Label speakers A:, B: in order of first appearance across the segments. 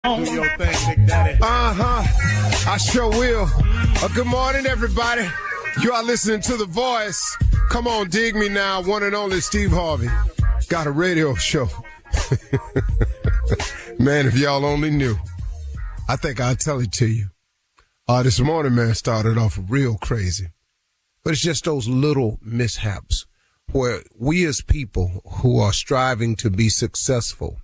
A: Do your thing, Big Daddy.
B: I sure will. Good morning, everybody. You are listening to The Voice. Come on, dig me now. One and only Steve Harvey. Got a radio show. Man, if y'all only knew. I think I'll tell it to you. This morning, man, started off real crazy. But it's just those little mishaps where we as people who are striving to be successful,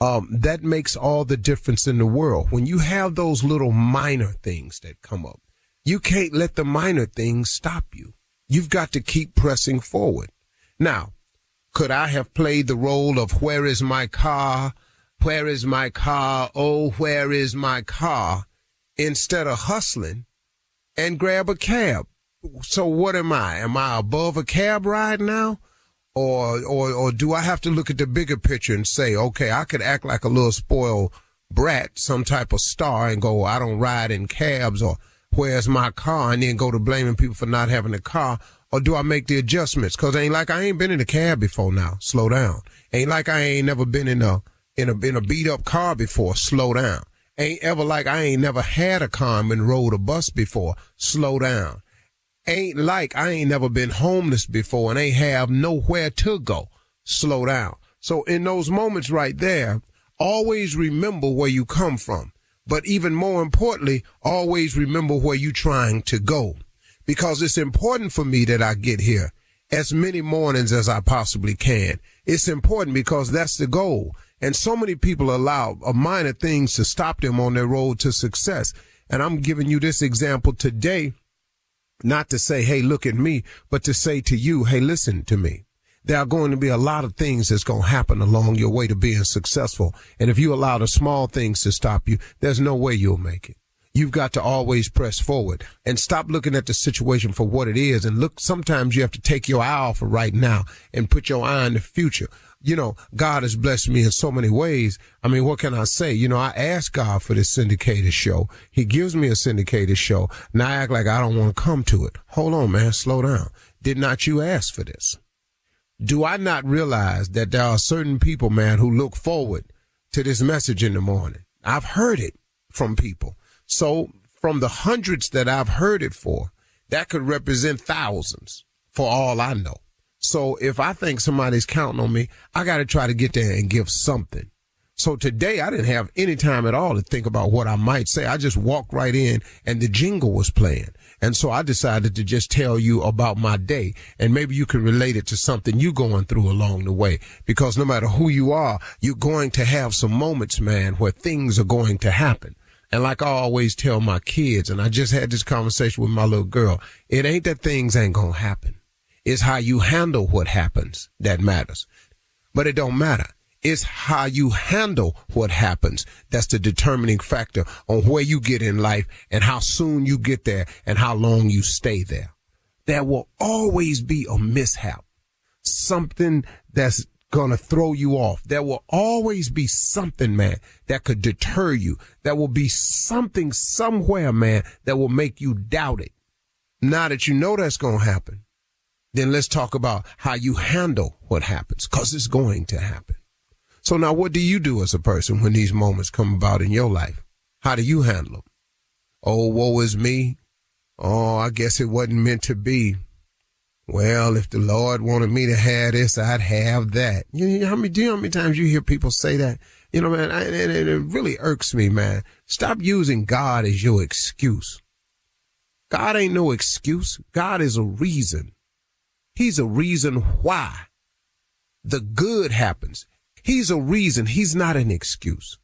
B: that makes all the difference in the world. When you have those little minor things that come up, you can't let the minor things stop you. You've got to keep pressing forward. Now, could I have played the role of where is my car? Where is my car? Oh, where is my car? Instead of hustling and grab a cab. So what am I? Am I above a cab ride now? Or do I have to look at the bigger picture and say, okay, I could act like a little spoiled brat, some type of star, and go, I don't ride in cabs, or where's my car, and then go to blaming people for not having a car? Or do I make the adjustments? Cause ain't like I ain't been in a cab before now. Slow down. Ain't like I ain't never been in a beat up car before. Slow down. Ain't ever like I ain't never had a car and rode a bus before. Slow down. Ain't like I ain't never been homeless before and ain't have nowhere to go. Slow down. So in those moments right there, always remember where you come from. But even more importantly, always remember where you're trying to go. Because it's important for me that I get here as many mornings as I possibly can. It's important because that's the goal. And so many people allow minor things to stop them on their road to success. And I'm giving you this example today, not to say, hey, look at me, but to say to you, hey, listen to me. There are going to be a lot of things that's going to happen along your way to being successful. And if you allow the small things to stop you, there's no way you'll make it. You've got to always press forward and stop looking at the situation for what it is. And look, sometimes you have to take your eye off of right now and put your eye on the future. You know, God has blessed me in so many ways. I mean, what can I say? You know, I asked God for this syndicated show. He gives me a syndicated show. Now I act like I don't want to come to it. Hold on, man. Slow down. Did not you ask for this? Do I not realize that there are certain people, man, who look forward to this message in the morning? I've heard it from people. So from the hundreds that I've heard it for, that could represent thousands for all I know. So if I think somebody's counting on me, I got to try to get there and give something. So today I didn't have any time at all to think about what I might say. I just walked right in and the jingle was playing. And so I decided to just tell you about my day, and maybe you can relate it to something you're going through along the way, because no matter who you are, you're going to have some moments, man, where things are going to happen. And like I always tell my kids, and I just had this conversation with my little girl, it ain't that things ain't going to happen. It's how you handle what happens that matters. But it don't matter. It's how you handle what happens that's the determining factor on where you get in life and how soon you get there and how long you stay there. There will always be a mishap, something that's going to throw you off. There will always be something, man, that could deter you. There will be something somewhere, man, that will make you doubt it. Now that you know that's going to happen, then let's talk about how you handle what happens, because it's going to happen. So now what do you do as a person when these moments come about in your life? How do you handle them? Oh, woe is me. Oh, I guess it wasn't meant to be. Well, if the Lord wanted me to have this, I'd have that. Do you know how many times you hear people say that? You know, man, it really irks me, man. Stop using God as your excuse. God ain't no excuse. God is a reason. He's a reason why the good happens. He's a reason. He's not an excuse.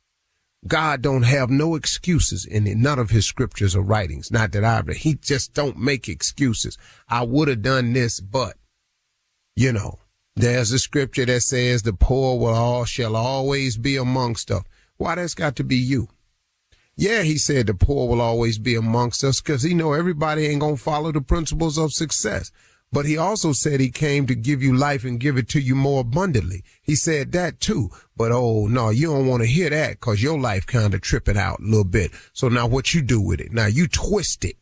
B: God don't have no excuses in none of his scriptures or writings. Not that he just don't make excuses. I would have done this, but, you know, there's a scripture that says the poor shall always be amongst us. Why, that's got to be you. Yeah, he said the poor will always be amongst us because he know everybody ain't going to follow the principles of success. But he also said he came to give you life and give it to you more abundantly. He said that too. But, oh, no, you don't want to hear that because your life kind of tripping out a little bit. So now what you do with it? Now you twist it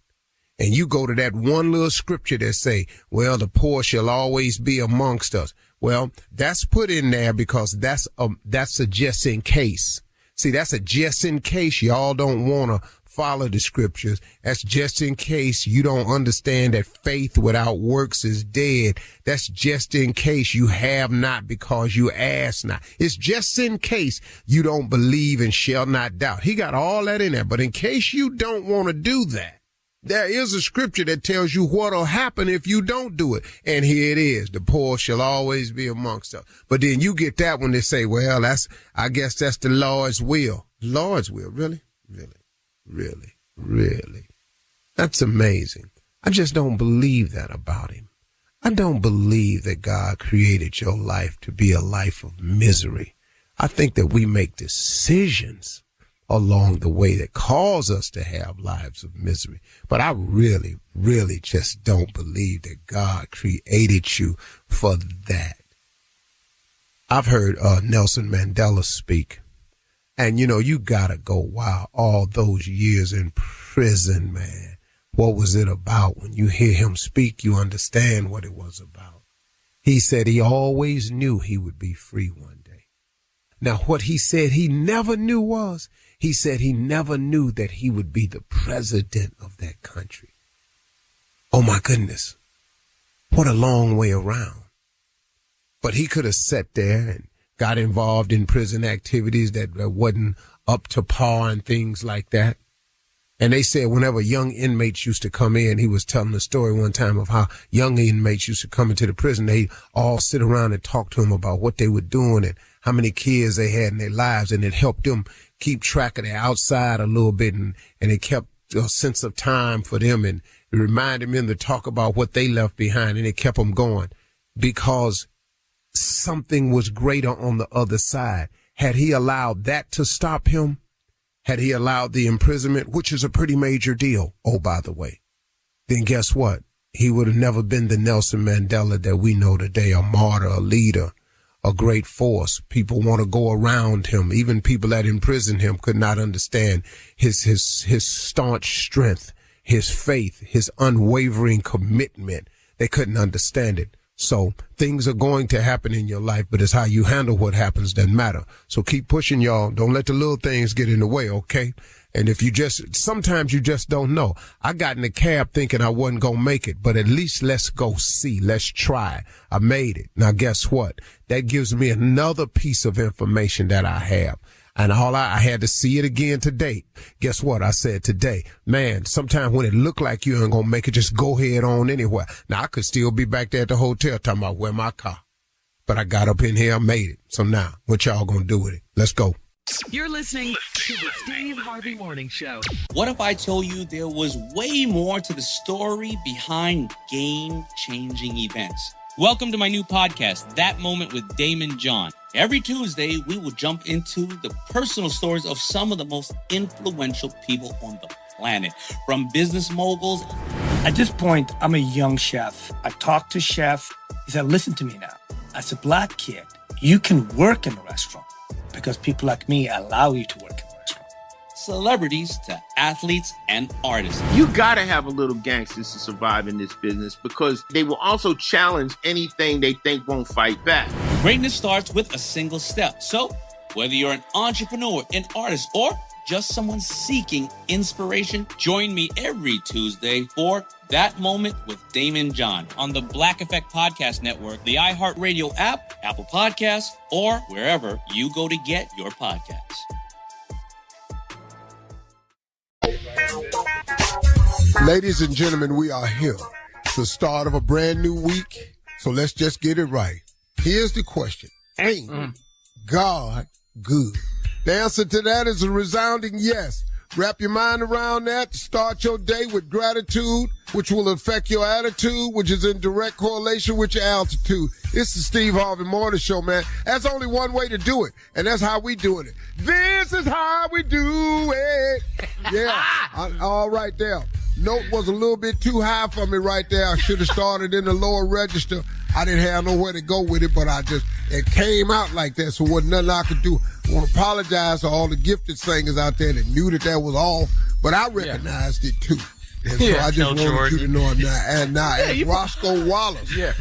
B: and you go to that one little scripture that say, well, the poor shall always be amongst us. Well, that's put in there because that's a just in case. See, that's a just in case y'all don't want to follow the scriptures. That's just in case you don't understand that faith without works is dead. That's just in case you have not because you ask not. It's just in case you don't believe and shall not doubt. He got all that in there. But in case you don't want to do that, there is a scripture that tells you what'll happen if you don't do it. And here it is. The poor shall always be amongst us. But then you get that when they say, well, I guess that's the Lord's will. Lord's will. Really? Really? That's amazing. I just don't believe that about him. I don't believe that God created your life to be a life of misery. I think that we make decisions along the way that cause us to have lives of misery. But I really just don't believe that God created you for that. I've heard Nelson Mandela speak. And, you gotta go, wow, all those years in prison, man. What was it about? When you hear him speak, you understand what it was about. He said he always knew he would be free one day. Now, what he said he never knew was, he said he never knew that he would be the president of that country. Oh, my goodness. What a long way around. But he could have sat there and got involved in prison activities that wasn't up to par and things like that. And they said whenever young inmates used to come in, he was telling a story one time of how young inmates used to come into the prison. They all sit around and talk to him about what they were doing and how many kids they had in their lives. And it helped them keep track of their outside a little bit. And it kept a sense of time for them. And it reminded them to talk about what they left behind. And it kept them going because something was greater on the other side. Had he allowed that to stop him, had he allowed the imprisonment, which is a pretty major deal, oh, by the way, then guess what? He would have never been the Nelson Mandela that we know today, a martyr, a leader, a great force. People want to go around him. Even people that imprisoned him could not understand his staunch strength, his faith, his unwavering commitment. They couldn't understand it. So things are going to happen in your life, but it's how you handle what happens that matter. So keep pushing, y'all. Don't let the little things get in the way, okay? And if sometimes you just don't know. I got in the cab thinking I wasn't going to make it, but at least let's go see. Let's try. I made it. Now, guess what? That gives me another piece of information that I have. And I had to see it again today. Guess what? I said today, man, sometimes when it look like you ain't gonna make it, just go head on anywhere. Now, I could still be back there at the hotel talking about where my car. But I got up in here, I made it. So now, what y'all gonna do with it? Let's go.
A: You're listening to the Steve Harvey Morning Show.
C: What if I told you there was way more to the story behind game-changing events? Welcome to my new podcast, That Moment with Damon John. Every Tuesday, we will jump into the personal stories of some of the most influential people on the planet, from business moguls.
D: At this point, I'm a young chef. I talked to chef. He said, listen to me now. As a black kid, you can work in a restaurant because people like me allow you to work in a restaurant.
C: Celebrities to athletes and artists.
E: You gotta have a little gangsters to survive in this business because they will also challenge anything they think won't fight back.
C: Greatness starts with a single step. So whether you're an entrepreneur, an artist, or just someone seeking inspiration, join me every Tuesday for That Moment with Damon John on the Black Effect Podcast Network, the iHeartRadio app, Apple Podcasts, or wherever you go to get your podcasts.
B: Ladies and gentlemen, we are here. It's the start of a brand new week, so let's just get it right. Here's the question. Ain't God good? The answer to that is a resounding yes. Wrap your mind around that. Start your day with gratitude, which will affect your attitude, which is in direct correlation with your altitude. It's the Steve Harvey Morning Show, man. That's only one way to do it, and that's how we doing it. This is how we do it. Yeah, all right there. Note was a little bit too high for me right there. I should have started in the lower register. I didn't have nowhere to go with it, but it came out like that, so wasn't nothing I could do. I want to apologize to all the gifted singers out there that knew that was off, but I recognized it too. And so I just wanted you to know it now. And now, as Roscoe Wallace, you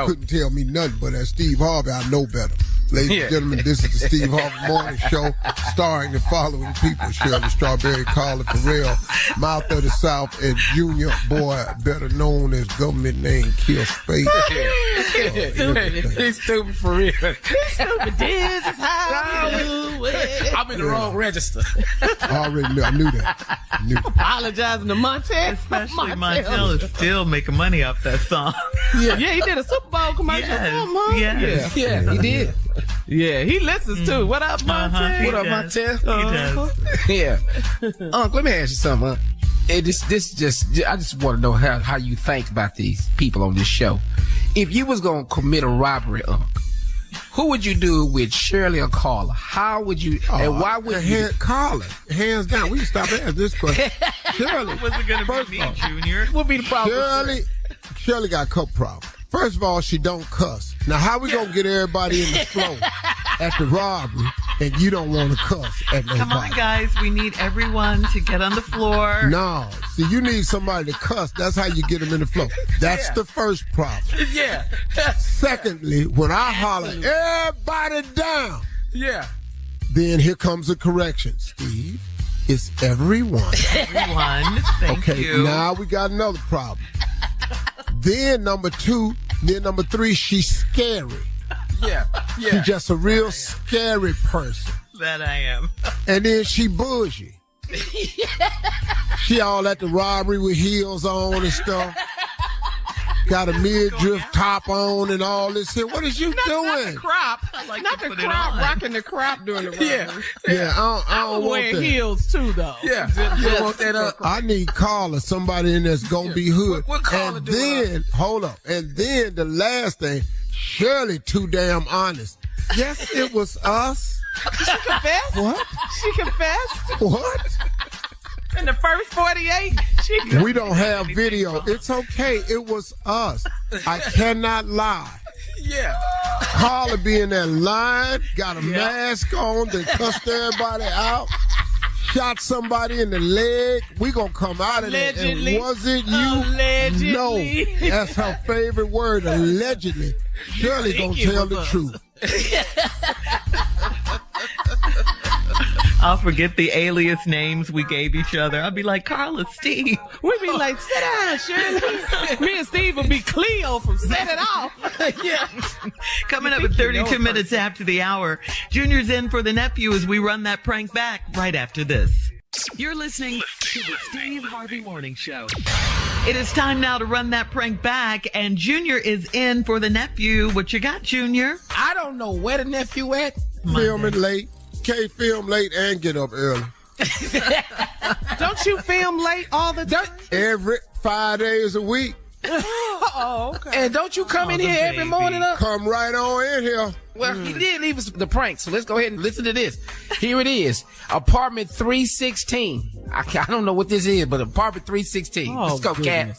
B: couldn't tell me nothing, but as Steve Harvey, I know better. Ladies and gentlemen, this is the Steve Harvey Morning Show, starring the following people: Shirley Strawberry, Carla Farrell, Mouth of the South, and Junior Boy, better known as government name Kill Spade.
F: He's stupid for real.
G: Stupid. This is how we do it.
F: I'm in the wrong register.
B: I already knew. I knew that.
G: Apologizing to Montel.
A: Especially Montel is still making money off that song.
G: Yeah, he did a Super Bowl commercial.
A: Yes.
F: Yeah, he did.
G: Yeah, he listens too. What up, Montel?
F: What up, Montel?
A: He does.
F: Yeah. Unc, let me ask you something, Unc. I just want to know how you think about these people on this show. If you was going to commit a robbery, Unc, who would you do it with, Shirley or Carla? How would you, and why would you?
B: Carla, hands down. We can stop asking this question. Shirley.
A: Was it going to be me, Junior?
F: What would be the problem?
B: Shirley got a couple problems. First of all, she don't cuss. Now, how we gonna get everybody in the flow at the robbery and you don't want to cuss at nobody?
A: Come on, guys. We need everyone to get on the floor.
B: No. See, you need somebody to cuss. That's how you get them in the flow. That's the first problem.
F: Yeah.
B: Secondly, when I holler, everybody down.
F: Yeah.
B: Then here comes the correction, Steve. It's everyone.
A: Everyone. Thank you.
B: Now we got another problem. Then number three, she's scary.
F: Yeah.
B: She's just a real scary person.
A: That I am.
B: And then she bougie. She all at the robbery with heels on and stuff. Got a midriff top on and all this here. What is you doing?
G: Not the crop.
A: Like
G: not the crop. Rocking the crop during the robbery.
B: Yeah, I don't want
G: wearing
B: that.
G: heels too, though.
F: Yeah. You don't want that up.
B: I need Carla, somebody in there's gonna be hood.
F: What Carla
B: and
F: do?
B: then, hold up. And then the last thing, Shirley too damn honest. Yes, it was us.
G: She confessed?
B: What?
G: She confessed?
B: What?
G: In the first 48?
B: We don't have video. It's okay. It was us. I cannot lie.
F: Yeah.
B: Carla be in that line, got a mask on, then cussed everybody out, shot somebody in the leg. We gonna come out of there. And was it you?
G: Allegedly.
B: No. That's her favorite word, allegedly. Shirley gonna tell the truth.
A: I'll forget the alias names we gave each other. I'll be like, Carla, Steve.
G: We be like, sit down, Shirley. Me and Steve will be Cleo from Set It Off.
A: Yeah. Coming up at 32 minutes after the hour, Junior's in for the nephew as we run that prank back right after this.
H: You're listening to the Steve Harvey Morning Show.
A: It is time now to run that prank back, and Junior is in for the nephew. What you got, Junior?
F: I don't know where the nephew at.
B: Filming late. Can't film late and get up early.
G: Don't you film late all the time?
B: Every 5 days a week.
G: Oh, okay.
F: And don't you come in here every morning up?
B: Come right on in here.
F: Well, he did leave us the prank, so let's go ahead and listen to this. Here it is. Apartment 316. I don't know what this is, but apartment 316. Let's go, Cat.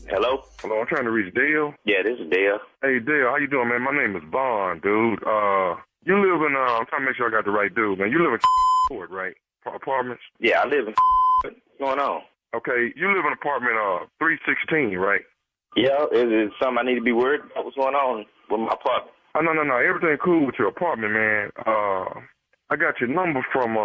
I: Hello?
J: Hello, I'm trying to reach Dale.
I: Yeah, this is Dale.
J: Hey, Dale, how you doing, man? My name is Vaughn, dude. You live in, I'm trying to make sure I got the right dude, man. You live in Court, right? Apartments?
I: Yeah, I live in What's going on?
J: Okay, you live in apartment 316, right?
I: Yeah, is it something I need to be worried about? What's going on with my apartment?
J: Oh, no. Everything cool with your apartment, man. I got your number from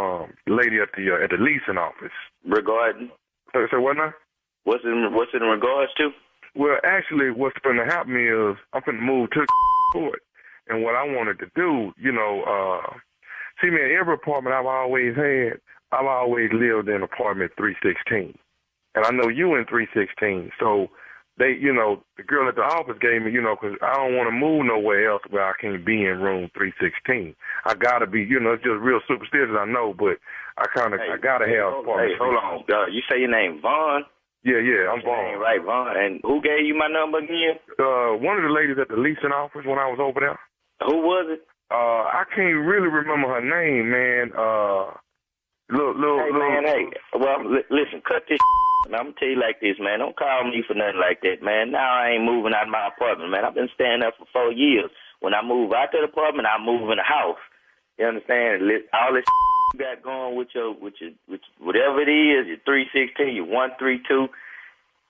J: the lady at the leasing office.
I: Regarding?
J: So what now?
I: What's it in regards to?
J: Well, actually, what's going to happen is I'm going to move to Court. And what I wanted to do, see, man, every apartment I've always had, I've always lived in apartment 316. And I know you in 316. So they, the girl at the office gave me, because I don't want to move nowhere else where I can't be in room 316. I got to be, it's just real superstitious, I know, but I got to have apartment.
I: Hey, hold on. You say your name, Vaughn?
J: Yeah, I'm Vaughn.
I: Right, Vaughn. And who gave you my number again?
J: One of the ladies at the leasing office when I was over there.
I: Who was it?
J: I can't really remember her name, man.
I: Hey, well, listen, cut this I'm going to tell you like this, man. Don't call me for nothing like that, man. Now I ain't moving out of my apartment, man. I've been staying there for 4 years. When I move out to the apartment, I move in the house. You understand? All this you got going with your whatever it is, your 316, your 132,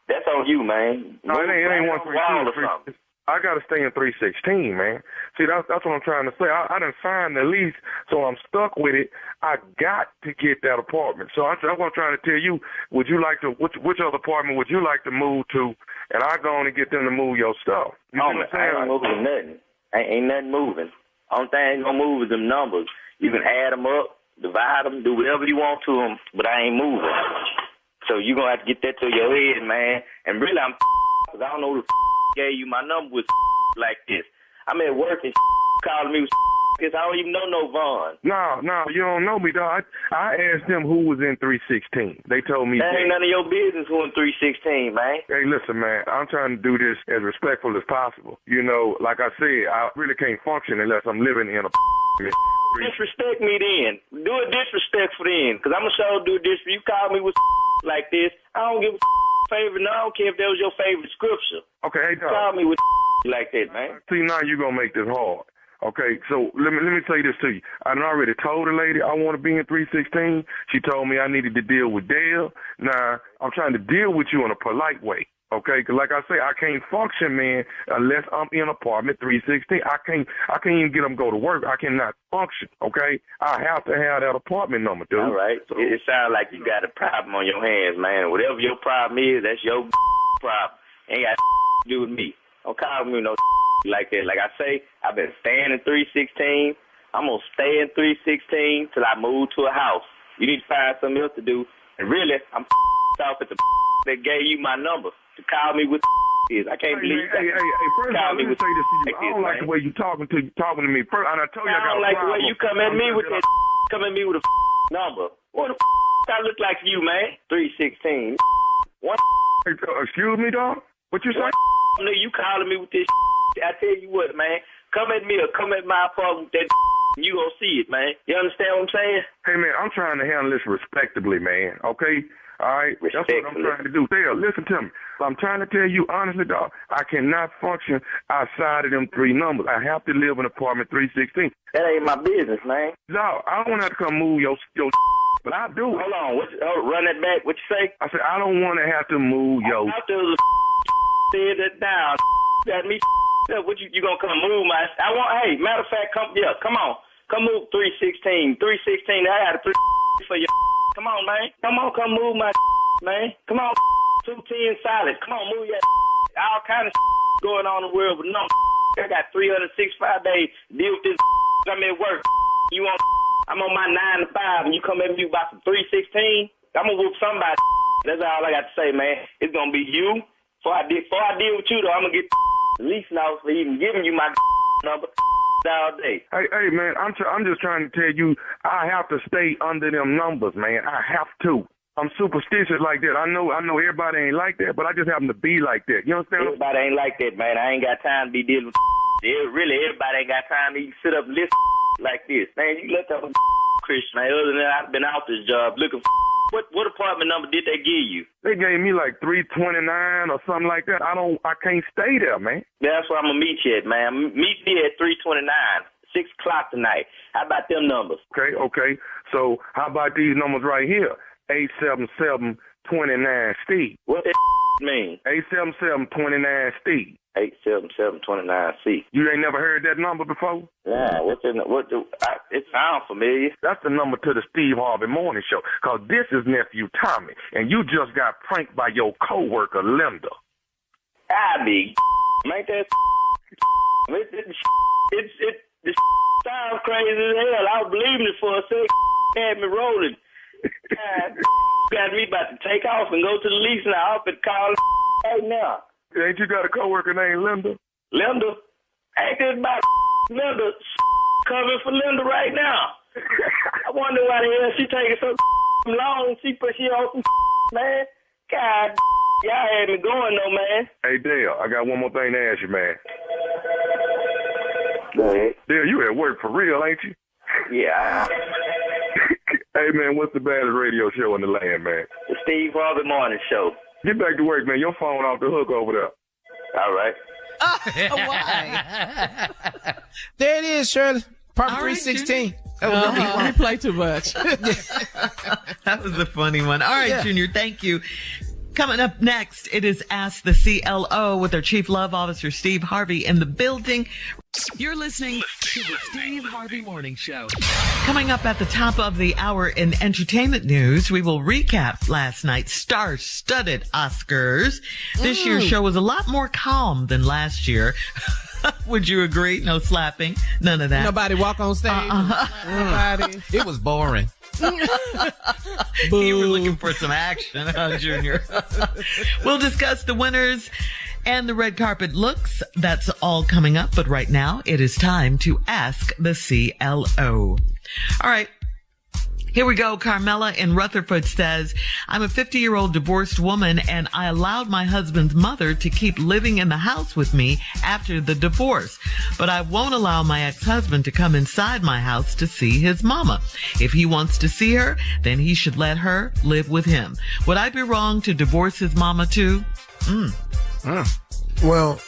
I: that's on you, man.
J: No, it ain't 132. I got to stay in 316, man. See, that's what I'm trying to say. I done signed the lease, so I'm stuck with it. I got to get that apartment. So that's what I'm trying to tell you. Would you like to, which other apartment would you like to move to? And I go on and get them to move your stuff. You see what I'm saying?
I: I ain't moving nothing. Ain't nothing moving. Only thing ain't gonna move is them numbers. You can add them up, divide them, do whatever you want to them, but I ain't moving. So you gonna have to get that to your head, man. And really, because I don't know who the gave you my number with like this. I'm at work and calling me with because I don't even know no Vaughn.
J: No, you don't know me, dog. I asked them who was in 316. They told me
I: that ain't none of your business who in 316, man.
J: Hey, listen, man, I'm trying to do this as respectful as possible. You know, like I said, I really can't function unless I'm living in a
I: disrespect me then. Do a disrespectful then, because I'm going to show do this. You call me with like this, I don't give a favorite. No, I don't care if that was your favorite scripture.
J: Okay, hey, dog.
I: Call me with like that, man.
J: See, now you're going to make this hard. Okay, so let me tell you this to you. I already told the lady I want to be in 316. She told me I needed to deal with Dale. Now, I'm trying to deal with you in a polite way. Okay, because like I say, I can't function, man, unless I'm in apartment 316. I can't even get them to go to work. I cannot function, okay? I have to have that apartment number, dude.
I: All right. So, it sounds like you got a problem on your hands, man. Whatever your problem is, that's your problem. Ain't got to do with me. Don't call me no like that. Like I say, I've been staying in 316. I'm going to stay in 316 till I move to a house. You need to find something else to do. And really, I'm off at the that gave you my number to call me with is. I can't believe that.
J: Hey, first of all, let me say this to you. I don't like the way you talking to me. First, and I told you I got a problem.
I: I don't like the way you come at me with that come at me with a number. What the I look like to you, man? 316. What?
J: Excuse me, dog? What you say?
I: You calling me with this I tell you what, man. Come at me or come at my apartment with that you gonna see it, man. You understand what I'm saying?
J: Hey, man, I'm trying to handle this respectably, man. Okay? All right? That's what I'm trying to do. Dale, listen to me. I'm trying to tell you honestly, dog, I cannot function outside of them three numbers. I have to live in apartment 316.
I: That ain't my business, man.
J: No, I don't have to come move your but I do.
I: Hold on. Run that back. What you say?
J: I said, I don't want to have to move your
I: said that down. Got me. What you gonna come move my? Hey, matter of fact, come move 316. 316. I got a 3 for you. Come on, man. Come move my man. Come on, 210 solid. Come on, move your all kind of going on in the world, but no, I got 365 days to deal with this. I'm at work. I'm on my 9 to 5, and you come at me about some 316. I'm gonna whoop somebody. That's all I got to say, man. It's gonna be you. Before I deal with you, though, I'm gonna get lease now for even giving you my number all day.
J: Hey, man, I'm just trying to tell you, I have to stay under them numbers, man. I have to. I'm superstitious like that. I know everybody ain't like that, but I just happen to be like that. You understand?
I: Everybody ain't like that, man. I ain't got time to be dealing with really, everybody ain't got time to even sit up and listen like this. Man, you let that Christian, man. Other than that, I've been out this job looking for what apartment number did they give you?
J: They gave me like 329 or something like that. I can't stay there, man.
I: That's where I'm gonna meet you at, man. Meet me at 329, 6 o'clock tonight. How about them numbers?
J: Okay. So how about these numbers right here? 877-29 Steve.
I: What that mean?
J: 877-29 Steve.
I: 877-29C.
J: You ain't never heard that number before?
I: Yeah, it sounds familiar.
J: That's the number to the Steve Harvey Morning Show. Because this is nephew Tommy, and you just got pranked by your coworker Linda.
I: Ain't that it sounds crazy as hell. I was believing it for a second. Had me rolling. God, got me about to take off and go to the lease now. I'll be calling right now.
J: Ain't you got a coworker named Linda?
I: Linda? Ain't this about Linda coming for Linda right now? I wonder why the hell she taking so long. She on some man. God, y'all had me going though, man.
J: Hey, Dale, I got one more thing to ask you, man.
I: Go ahead.
J: Dale, you at work for real, ain't you?
I: Yeah.
J: Hey, man, what's the baddest radio show in the land, man?
I: The Steve Harvey Morning Show.
J: Get back to work, man. Your phone off the hook over there.
I: All right.
A: Why?
F: There it is, Shirley. Part 316.
G: You play too much.
A: That was a funny one. All right, Junior, thank you. Coming up next, it is Ask the CLO with our Chief Love Officer, Steve Harvey, in the building.
H: You're listening to the Steve Harvey Morning Show.
A: Coming up at the top of the hour in entertainment news, we will recap last night's star-studded Oscars. This year's show was a lot more calm than last year. Would you agree? No slapping, none of that.
G: Nobody walk on stage. Nobody.
F: It was boring.
A: You were looking for some action, huh, Junior? We'll discuss the winners and the red carpet looks. That's all coming up. But right now, it is time to ask the CLO. All right. Here we go. Carmela in Rutherford says, I'm a 50-year-old divorced woman and I allowed my husband's mother to keep living in the house with me after the divorce. But I won't allow my ex-husband to come inside my house to see his mama. If he wants to see her, then he should let her live with him. Would I be wrong to divorce his mama too?
B: Well,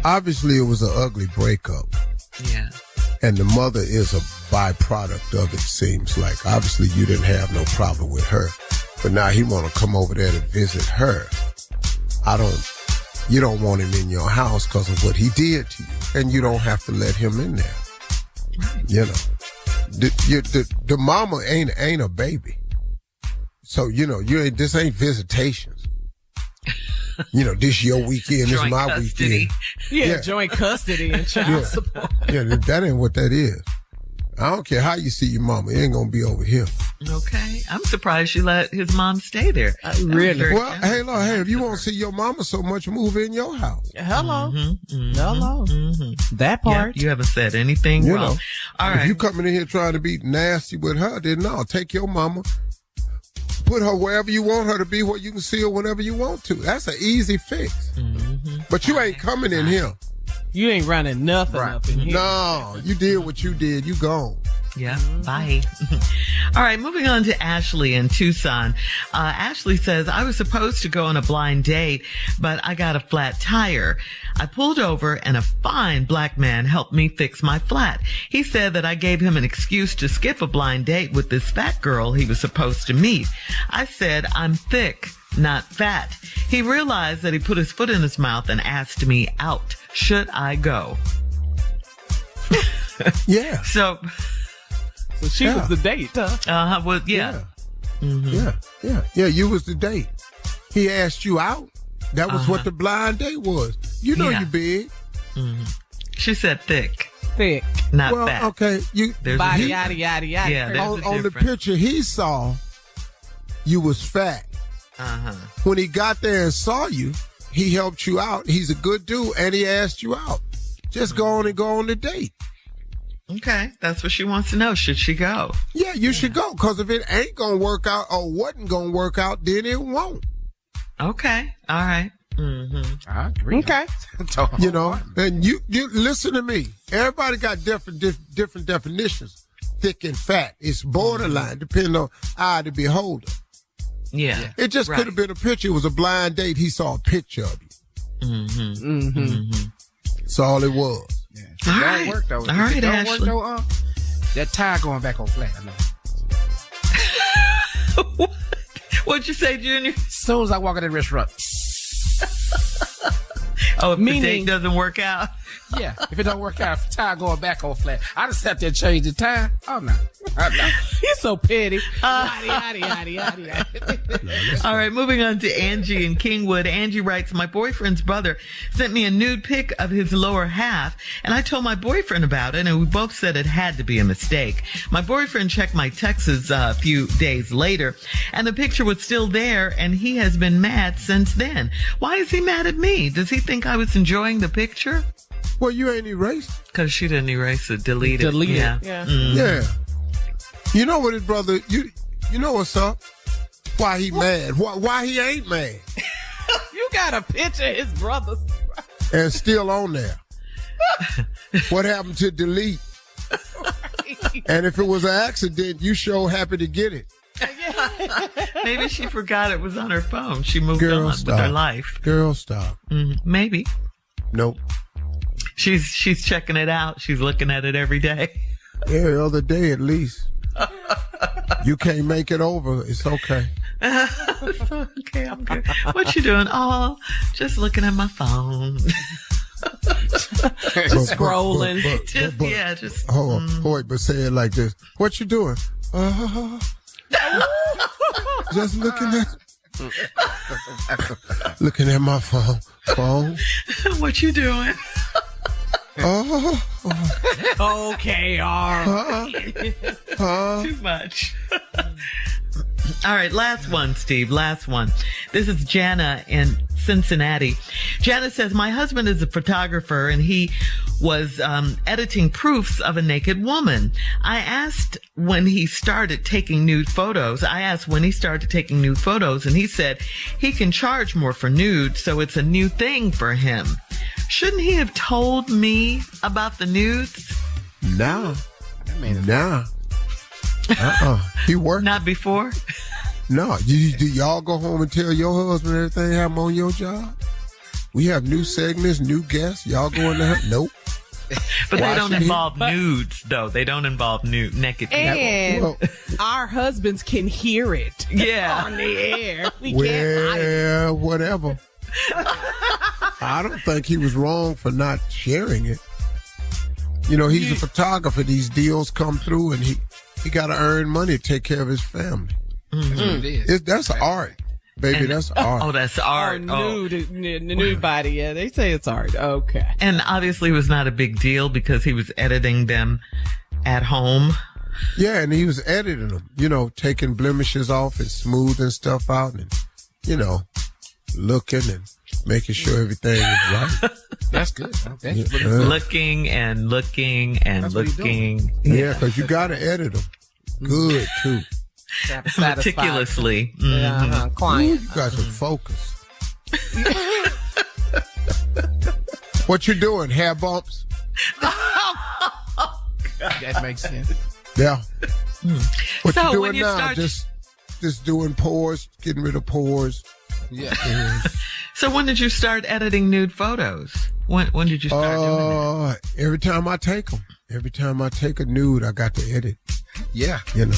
B: obviously it was an ugly breakup.
A: Yeah.
B: And the mother is a byproduct of it, seems like. Obviously, you didn't have no problem with her. But now he want to come over there to visit her. You don't want him in your house because of what he did to you. And you don't have to let him in there.
A: Right.
B: You know, the mama ain't a baby. So, this ain't visitations. This your weekend, this my
A: custody.
B: weekend.
G: Yeah, joint custody and child support.
B: Yeah, that ain't what that is. I don't care how you see your mama. It ain't going to be over here.
A: Okay. I'm surprised she let his mom stay there.
G: Really?
B: Well, hey, Lord, if you want to see your mama so much, move in your house.
G: Hello. Hello. That part.
A: Yeah, you haven't said anything wrong. All right.
B: If you coming in here trying to be nasty with her, then no, take your mama. Put her wherever you want her to be, where you can see her whenever you want to. That's an easy fix. But you ain't coming in here.
G: You ain't running nothing up in here.
B: No, you did what you did. You gone.
A: Yeah, bye. All right, moving on to Ashley in Tucson. Ashley says, I was supposed to go on a blind date, but I got a flat tire. I pulled over and a fine black man helped me fix my flat. He said that I gave him an excuse to skip a blind date with this fat girl he was supposed to meet. I said, I'm thick, not fat. He realized that he put his foot in his mouth and asked me out. Should I go?
B: Yeah.
A: So
G: she was the date, huh?
A: Well, yeah.
B: Yeah, you was the date. He asked you out. That was what the blind date was. You know you big.
A: She said thick.
G: Thick.
A: Not
B: well,
A: fat.
B: okay.
G: Body, yada, yada, yada.
A: Yeah,
B: on the picture he saw, you was fat. When he got there and saw you, he helped you out. He's a good dude, and he asked you out. Just go on and go on the date.
A: Okay, that's what she wants to know. Should she go?
B: Yeah, you should go, because if it ain't going to work out or wasn't going to work out, then it won't.
A: Okay, all right.
F: I agree.
G: Okay.
B: And you listen to me. Everybody got different definitions. Thick and fat. It's borderline, depending on eye the beholder.
A: Yeah.
B: It just could have been a picture. It was a blind date. He saw a picture of you. That's all it was.
F: Yeah.
A: All
F: It
A: right.
F: don't work, though.
A: All
F: If
A: right,
F: it don't
A: Ashley.
F: work, though, that tire going back on flat. I know.
A: What'd you say, Junior?
F: As soon as I walk in the restaurant.
A: Oh, if the date doesn't work out?
F: Yeah, if it don't work out, if the tire going back on flat, I just have to change the tire. Oh, no.
G: You're so petty. Yada, yada, yada, yada.
A: All right, moving on to Angie in Kingwood. Angie writes, my boyfriend's brother sent me a nude pic of his lower half, and I told my boyfriend about it, and we both said it had to be a mistake. My boyfriend checked my texts a few days later, and the picture was still there, and he has been mad since then. Why is he mad at me? Does he think I was enjoying the picture?
B: Well, you ain't erased.
A: Because she didn't erase it, delete it.
G: Delete it.
A: Yeah.
B: Yeah. You know what his brother, you know what's up? Why he mad? Why he ain't mad?
G: You got a picture of his brother's.
B: And still on there. What happened to delete? And if it was an accident, you sure happy to get it.
A: Maybe she forgot it was on her phone. She moved
B: Girl,
A: on
B: stop.
A: with her life.
B: Girl, stop.
A: Maybe.
B: Nope.
A: She's checking it out. She's looking at it every day.
B: Every other day at least. You can't make it over. It's okay.
A: Okay, I'm good. What you doing? Oh, just looking at my phone.
G: Scrolling.
A: Just.
B: Hold, but say it like this. What you doing? Just looking at my phone.
A: What you doing?
G: Okay,
A: Too much. All right, last one, Steve. Last one. This is Jana in Cincinnati. Jana says, my husband is a photographer and he was editing proofs of a naked woman. I asked when he started taking nude photos. And he said he can charge more for nude, so it's a new thing for him. Shouldn't he have told me about the nudes?
B: Nah. He worked.
A: Not before?
B: No. Do y'all go home and tell your husband everything happened on your job? We have new segments, new guests. Y'all go in there? Nope.
A: But they don't involve nudes, though. They don't involve naked people.
G: And our husbands can hear it.
A: Yeah.
G: On the air. We can't hide it.
B: Whatever. I don't think he was wrong for not sharing it. You know, he's a photographer. These deals come through, and he got to earn money to take care of his family.
F: Mm-hmm.
B: That's art, baby. That's art.
A: Oh, that's art.
G: Nude body. Yeah, they say it's art. Okay.
A: And obviously it was not a big deal because he was editing them at home.
B: Yeah, and he was editing them, you know, taking blemishes off and smoothing stuff out and, you know, looking and making sure everything is right.
F: That's good.
A: Looking and looking and looking.
B: Yeah, because you got to edit them. Good, too.
A: Meticulously.
G: Client.
B: Ooh, you got some focus. What you doing? Hair bumps?
F: That makes sense.
B: Yeah. What
A: So
B: you
A: when
B: doing
A: you
B: now?
A: start-
B: Just doing pores, getting rid of pores.
F: Yeah.
A: So when did you start editing nude photos? When did you start doing that?
B: Every time I take them. Every time I take a nude, I got to edit.
F: Yeah.
B: You know.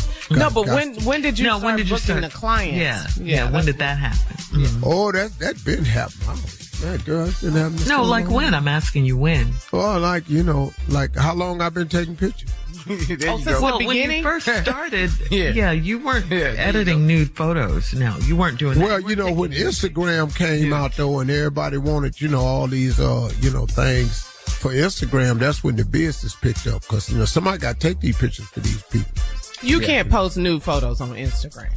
G: When did you start booking the clients?
A: Yeah. When did that happen? Mm.
B: Oh, that been happening. That girl, it's been happening.
A: No, like when? I'm asking you when.
B: Oh, like, you know, like how long I've been taking pictures.
G: Since
A: Well,
G: the
A: when
G: beginning?
A: you first started,
F: Yeah.
A: you weren't editing nude photos. No, you weren't doing that.
B: Well, you know, when Instagram came out, though, and everybody wanted, you know, all these, you know, things for Instagram, that's when the business picked up. Because, you know, somebody got to take these pictures for these people.
G: You can't post nude photos on Instagram.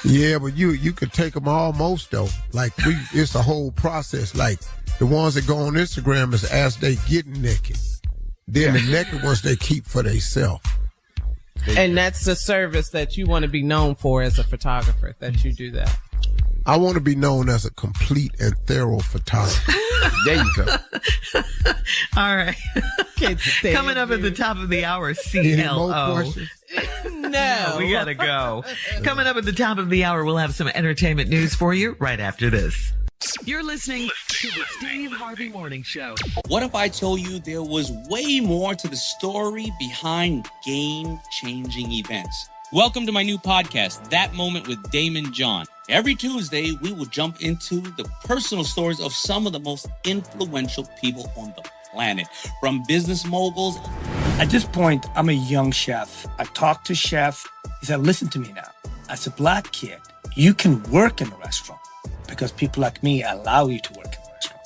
B: Yeah, but you could take them almost, though. Like, it's a whole process. Like, the ones that go on Instagram is as they getting naked. Then the naked ones they keep for themselves.
G: And that's the service that you want to be known for as a photographer, that you do that.
B: I want to be known as a complete and thorough photographer.
F: There you go.
A: All right. Coming up at the top of the hour,
B: Any more
A: CLO.
B: questions?
G: No.
A: We gotta go. Coming up at the top of the hour, we'll have some entertainment news for you right after this.
H: You're listening to the Steve Harvey Morning Show.
C: What if I told you there was way more to the story behind game-changing events? Welcome to my new podcast, That Moment with Damon John. Every Tuesday, we will jump into the personal stories of some of the most influential people on the planet, from business moguls.
D: At this point, I'm a young chef. I talked to chef. He said, listen to me now. As a black kid, you can work in a restaurant because people like me allow you to work in a restaurant.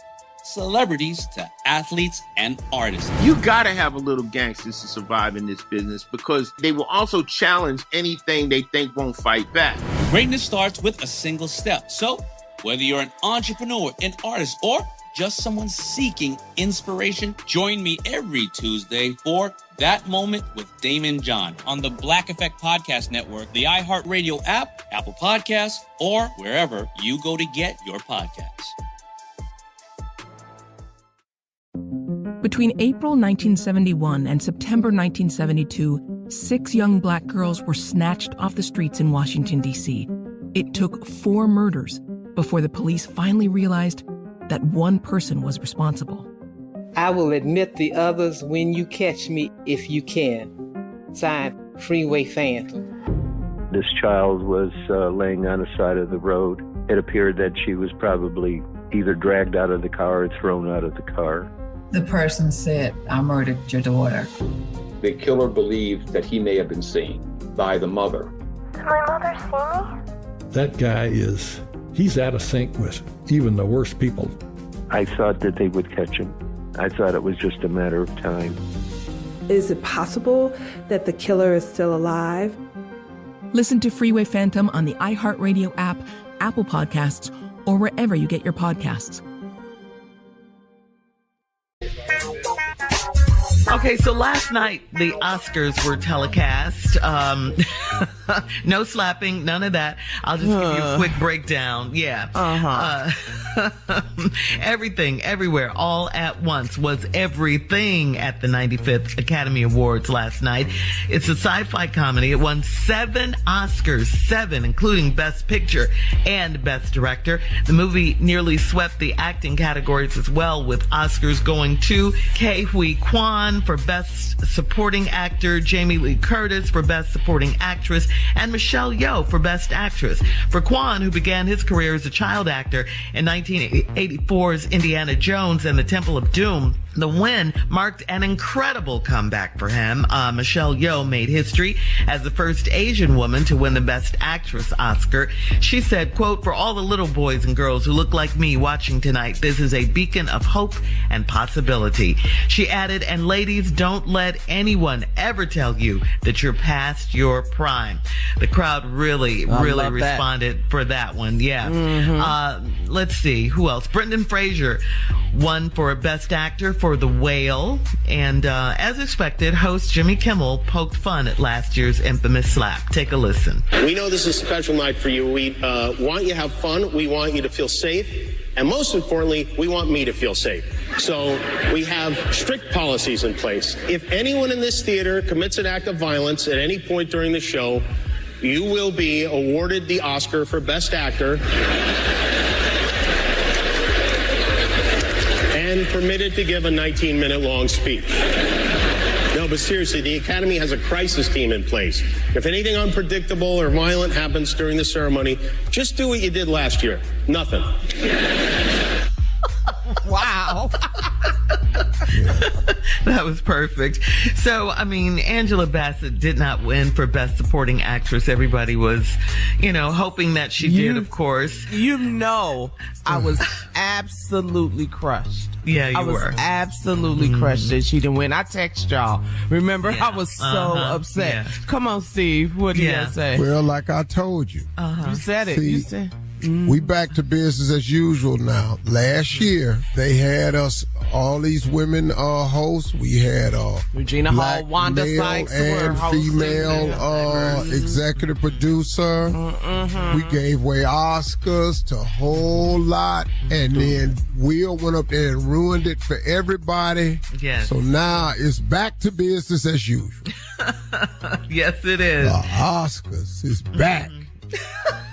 C: Celebrities to athletes and artists.
E: You gotta have a little gangsters to survive in this business because they will also challenge anything they think won't fight back.
C: Greatness starts with a single step. So, whether you're an entrepreneur, an artist, or just someone seeking inspiration, join me every Tuesday for That Moment with Damon John on the Black Effect Podcast Network, the iHeartRadio app, Apple Podcasts, or wherever you go to get your podcasts.
K: Between April 1971 and September 1972, 6 young black girls were snatched off the streets in Washington, D.C. It took 4 murders before the police finally realized that one person was responsible.
L: I will admit the others when you catch me, if you can. Signed, Freeway Phantom.
M: This child was laying on the side of the road. It appeared that she was probably either dragged out of the car or thrown out of the car.
N: The person said, "I murdered your daughter."
O: The killer believed that he may have been seen by the mother.
P: Did my mother see me?
Q: That guy he's out of sync with even the worst people.
M: I thought that they would catch him. I thought it was just a matter of time.
R: Is it possible that the killer is still alive?
K: Listen to Freeway Phantom on the iHeartRadio app, Apple Podcasts, or wherever you get your podcasts.
A: Okay, so last night the Oscars were telecast. No slapping, none of that. I'll just give you a quick breakdown. Yeah. Everything, everywhere, all at once was everything at the 95th Academy Awards last night. It's a sci-fi comedy. It won 7 Oscars, 7, including Best Picture and Best Director. The movie nearly swept the acting categories as well, with Oscars going to Ke Huy Quan for Best Supporting Actor, Jamie Lee Curtis for Best Supporting Actress, and Michelle Yeoh for Best Actress. For Quan, who began his career as a child actor in 1984's Indiana Jones and the Temple of Doom, the win marked an incredible comeback for him. Michelle Yeoh made history as the first Asian woman to win the Best Actress Oscar. She said, quote, "For all the little boys and girls who look like me watching tonight, this is a beacon of hope and possibility." She added, "And ladies, don't let anyone ever tell you that you're past your prime." The crowd really responded for that one. Yeah. Let's see. Who else? Brendan Fraser won for Best Actor for The Whale. And as expected, host Jimmy Kimmel poked fun at last year's infamous slap. Take a listen.
S: We know this is a special night for you. We want you to have fun. We want you to feel safe. And most importantly, we want me to feel safe. So we have strict policies in place. If anyone in this theater commits an act of violence at any point during the show, you will be awarded the Oscar for Best Actor and permitted to give a 19-minute long speech. No, but seriously, the Academy has a crisis team in place. If anything unpredictable or violent happens during the ceremony, just do what you did last year. Nothing.
G: Wow.
A: That was perfect. So, I mean, Angela Bassett did not win for Best Supporting Actress. Everybody was, hoping that she did, of course.
G: I was absolutely crushed.
A: Yeah, you were.
G: I was absolutely crushed that she didn't win. I texted y'all. Remember, I was so upset. Yeah. Come on, Steve. What do you got to say?
B: Well, like I told you.
G: You said it. You said.
B: We back to business as usual now. Last year, they had us, all these women hosts. We had
G: Regina Hall, Wanda Sykes,
B: and female executive producer. We gave away Oscars to a whole lot. And then Will went up there and ruined it for everybody.
A: Yes.
B: So now it's back to business as usual.
A: Yes, it is.
B: The Oscars is back.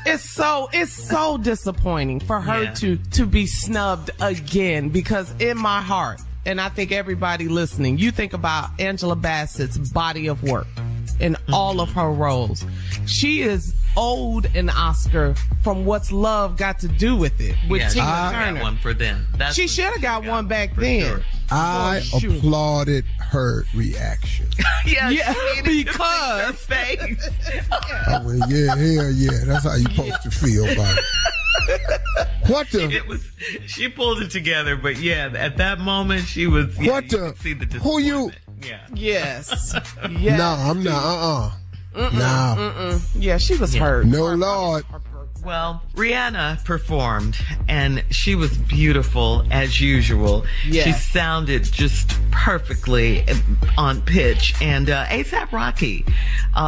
G: It's so disappointing for her to be snubbed again, because in my heart, and I think everybody listening, you think about Angela Bassett's body of work in all of her roles. She is owed an Oscar from What's Love Got to Do with It with Tina Turner.
A: Got one for them.
G: She should have got one back then.
A: Sure.
B: I applauded her reaction.
A: Because her face.
B: I went, yeah. That's how you supposed to feel about it. What the?
A: She pulled it together, but at that moment she was.
B: What the?
A: See the
B: who you?
A: Yeah.
G: Yes.
B: No, I'm not. No.
G: Yeah, she was hurt.
B: No, Lord.
A: Well, Rihanna performed, and she was beautiful as usual. Yes. She sounded just perfectly on pitch. And A$AP Rocky,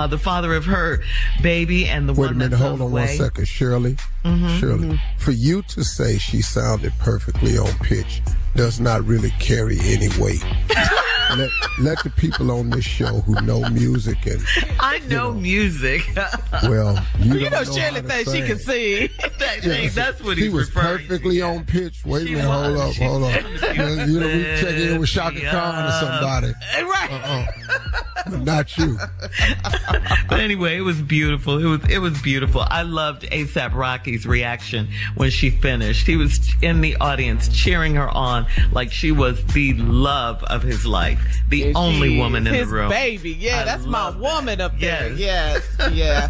A: the father of her baby and the one that's
B: hold on one second, Shirley. Shirley, for you to say she sounded perfectly on pitch does not really carry any weight. Let the people on this show who know music and
A: I know music.
B: Well, you know
G: Shirley thinks she can sing.
A: That's what
B: he
A: he's
B: was
A: referring
B: perfectly
A: to.
B: on pitch. Wait a minute, hold up. We check in with Shaka Khan or somebody.
G: Right.
B: but not you.
A: But anyway, it was beautiful. It was beautiful. I loved A$AP Rocky's reaction when she finished. He was in the audience cheering her on like she was the love of his life, the only woman in the room.
G: His baby, yeah, that's my woman up there.
A: Yes.
G: Yeah.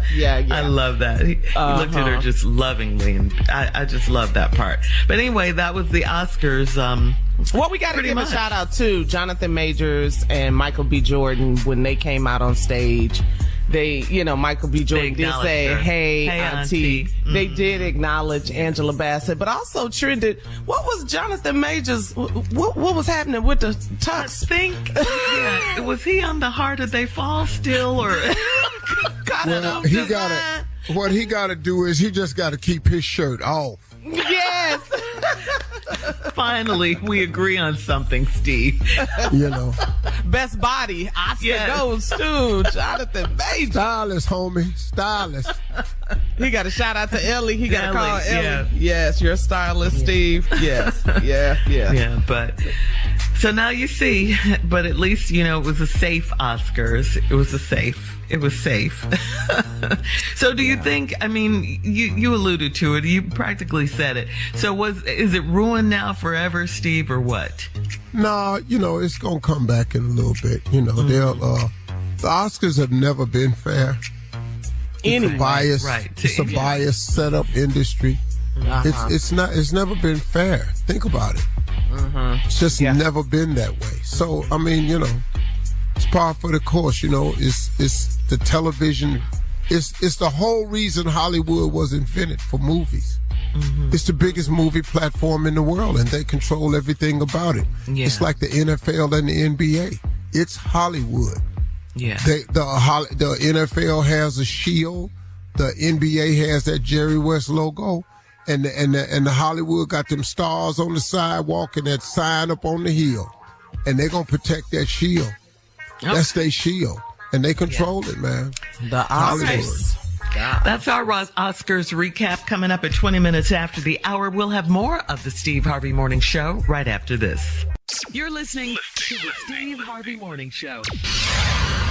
A: I love that. He looked at her just lovingly, and I just love that part. But anyway, that was the Oscars.
G: Well, we got to give a shout out to Jonathan Majors and Michael B. Jordan when they came out on stage. They, Michael B. Jordan did say, her. Hey, Auntie. Mm-hmm. They did acknowledge Angela Bassett, but also trended. What was Jonathan Majors? What was happening with the tux?
A: I think, was he on the Harder They Fall still, or?
B: What he got to do is he just got to keep his shirt off.
G: Yes.
A: Finally, we agree on something, Steve.
G: Best body, Oscar goes to Jonathan Majors.
B: Stylist, homie. Stylist.
G: He got a shout out to Ellie. He got to call Ellie. Yeah. Yes, you're a stylist, Steve. Yes. Yeah.
A: Yeah, but so now you see, but at least, it was a safe Oscars. It was safe. So do you think, you alluded to it, you practically said it. So is it ruined now forever, Steve, or what?
B: No, it's going to come back in a little bit. The Oscars have never been fair. It's a biased, it's a biased setup industry. It's never been fair. Think about it. It's just never been that way. So, it's par for the course, it's the television. It's the whole reason Hollywood was invented, for movies. It's the biggest movie platform in the world, and they control everything about it. Yeah. It's like the NFL and the NBA. It's Hollywood.
A: Yeah.
B: The NFL has a shield. The NBA has that Jerry West logo. And the Hollywood got them stars on the sidewalk and that sign up on the hill. And they're going to protect that shield. That's their shield. And they control it, man.
G: The Oscars.
A: That's our Oscars recap coming up at 20 minutes after the hour. We'll have more of the Steve Harvey Morning Show right after this. You're listening to the Steve Harvey Morning Show.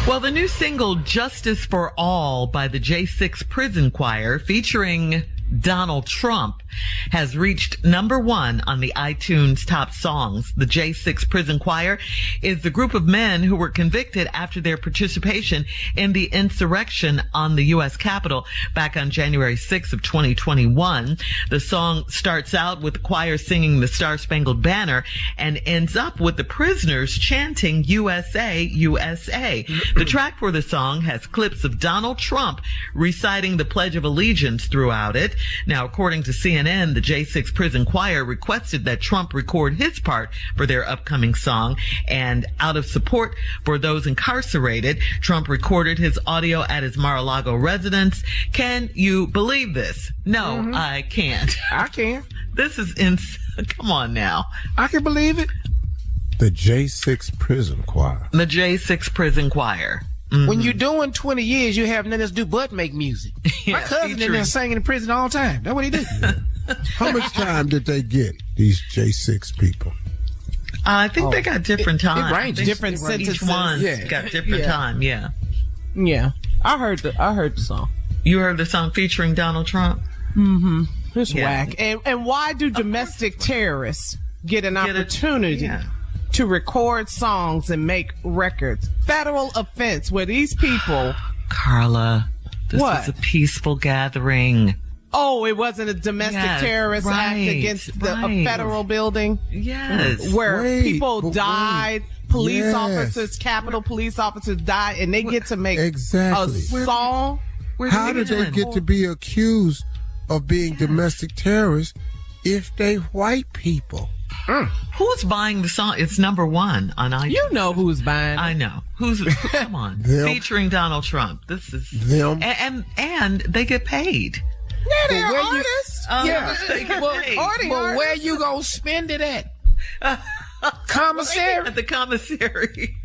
A: Well, the new single Justice for All by the J6 Prison Choir, featuring Donald Trump, has reached number 1 on the iTunes top songs. The J6 Prison Choir is the group of men who were convicted after their participation in the insurrection on the U.S. Capitol back on January 6th of 2021. The song starts out with the choir singing the Star-Spangled Banner and ends up with the prisoners chanting USA, USA. The track for the song has clips of Donald Trump reciting the Pledge of Allegiance throughout it. Now, according to CNN, the J6 Prison Choir requested that Trump record his part for their upcoming song, and out of support for those incarcerated, Trump recorded his audio at his Mar-a-Lago residence. Can you believe this? No, I can't.
F: I can.
A: This is come on now.
F: I can believe it.
B: The J6 Prison Choir.
A: The J6 Prison Choir.
F: When you're doing 20 years, you have nothing else to do but make music. My cousin in there singing in prison all the time. That's what he did.
B: How much time did they get, these J6 people?
A: I think they got different time.
F: It ranges.
G: Different sentences.
A: Each one got different time,
G: Yeah. I heard the song.
A: You heard the song featuring Donald Trump?
G: Mm-hmm. It's whack. And why do domestic terrorists get an opportunity to record songs and make records? Federal offense where these people...
A: Carla, this was a peaceful gathering.
G: Oh, it wasn't a domestic terrorist act against a federal building?
A: Yes.
G: Where people died, police officers, Capitol police officers died, and they get to make a song?
B: How did they get to be accused of being domestic terrorists if they white people?
A: Who's buying the song? It's number 1 on iTunes.
G: You know who's buying it.
A: I know. Come on. Featuring Donald Trump. This is
B: them.
A: And they get paid.
G: Yeah, they're artists.
A: They get paid.
F: But where you gonna spend it at? Commissary?
A: At the commissary.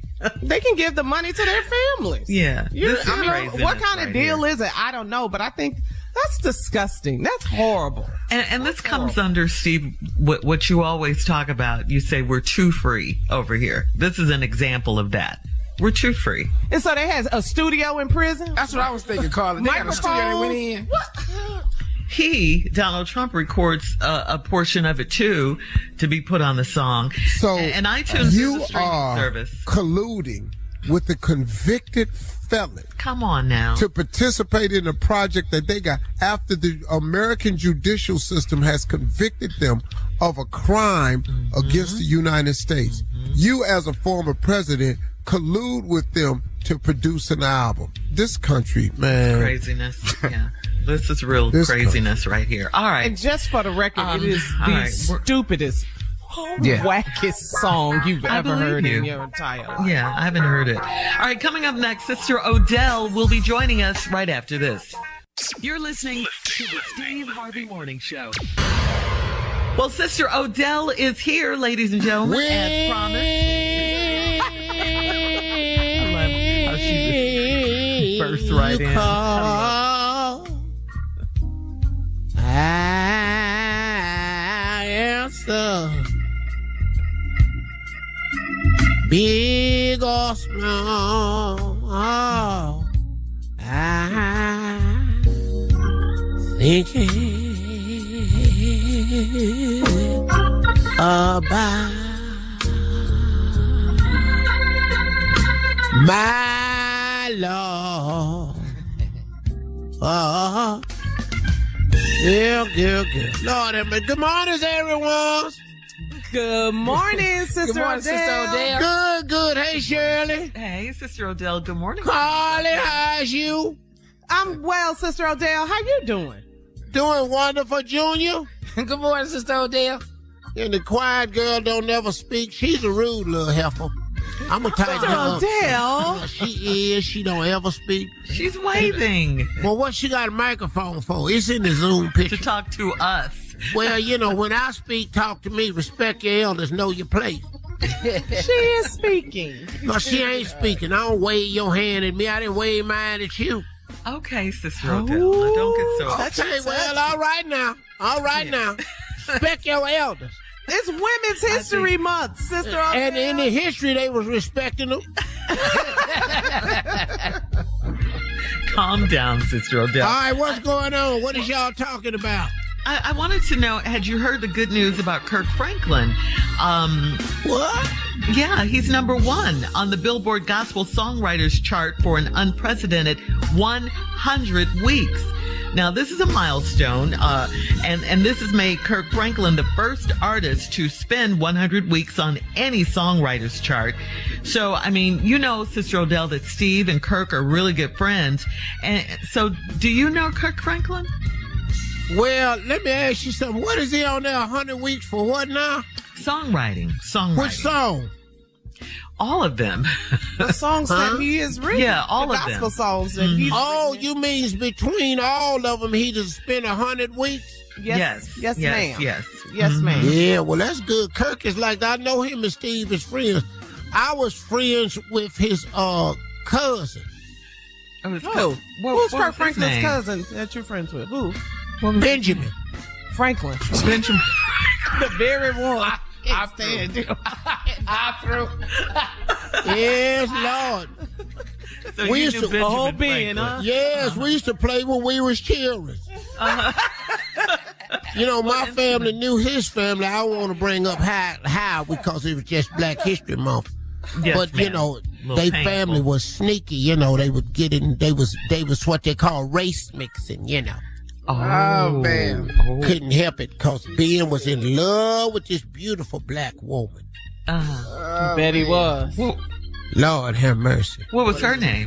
G: They can give the money to their families.
A: Yeah.
G: What kind of deal is it? I don't know, but I think that's disgusting. That's horrible.
A: And this comes under, Steve, what you always talk about. You say we're too free over here. This is an example of that. We're too free.
G: And so they had a studio in prison?
F: That's what I was thinking, Carla. They got a studio they went in.
A: What? Donald Trump, records a portion of it too to be put on the song.
B: So
A: and iTunes
B: you
A: is a streaming
B: are
A: service.
B: colluding with the convicted felon.
A: Come on now.
B: To participate in a project that they got after the American judicial system has convicted them of a crime against the United States. You, as a former president, collude with them to produce an album. This country, man.
A: Craziness. Yeah. This is real craziness right here. All right.
G: And just for the record, it is the stupidest, wackest song you've ever heard in your entire life.
A: Yeah, I haven't heard it. All right, coming up next, Sister Odell will be joining us right after this.
H: You're listening to the Steve Harvey Morning Show.
A: Well, Sister Odell is here, ladies and gentlemen, as promised. I love how she just burst right in.
T: I answer, big or small, I'm thinking about my Lord. Girl. Lord, good morning, everyone.
G: Good morning, Sister
F: Good morning, Sister
G: Odell.
T: Good. Hey, Shirley.
A: Hey, Sister Odell. Good morning.
T: Carly, how's you?
G: I'm well, Sister Odell. How you doing?
T: Doing wonderful, Junior.
F: Good morning, Sister Odell.
T: And the quiet girl don't never speak. She's a rude little heifer. I'm gonna tighten her up.
G: Odell.
T: She is. She don't ever speak.
A: She's waving.
T: Well, what she got a microphone for? It's in the Zoom picture.
A: To talk to us.
T: Well, when I speak, talk to me. Respect your elders. Know your place.
G: She is speaking.
T: No, she ain't speaking. I don't wave your hand at me. I didn't wave mine at you.
A: Okay, Sister Odell. Don't get so...
T: Okay, well, all right now. Respect your elders.
G: It's Women's History Month, Sister Odell.
T: And in the history, they was respecting them.
A: Calm down, Sister Odell.
T: All right, what's going on? What is y'all talking about?
A: I wanted to know, had you heard the good news about Kirk Franklin?
T: What?
A: Yeah, he's number 1 on the Billboard Gospel Songwriters chart for an unprecedented 100 weeks. Now, this is a milestone, and this has made Kirk Franklin the first artist to spend 100 weeks on any songwriters chart. So, I mean, Sister Odell, that Steve and Kirk are really good friends. And so, do you know Kirk Franklin?
T: Well, let me ask you something. What is he on there 100 weeks for what now?
A: Songwriting.
T: Which song?
A: All of them.
G: The songs that he has written.
A: Yeah, all of them.
G: The gospel songs that he's written.
T: You mean between all of them he just spent 100 weeks?
G: Yes, ma'am.
A: Yes,
G: ma'am.
T: Yeah, well, that's good. Kirk is like, I know him and Steve is friends. I was friends with his cousin.
A: Who's
G: Kirk Franklin's cousin that you're friends with? Who?
T: Benjamin
G: Franklin.
A: Benjamin.
G: The very one.
F: I threw.
T: Yes, Lord.
A: So
T: we used to
G: whole being, huh?
T: Yes, we used to play when we was children. My family knew his family. I don't want to bring up how because it was just Black History Month.
A: Yes,
T: but
A: they
T: family was sneaky. They would get in. They was what they call race mixing.
F: Oh, man.
T: Couldn't help it because Ben was in love with this beautiful black woman.
G: Bet he was.
T: Lord have mercy.
A: What was her name?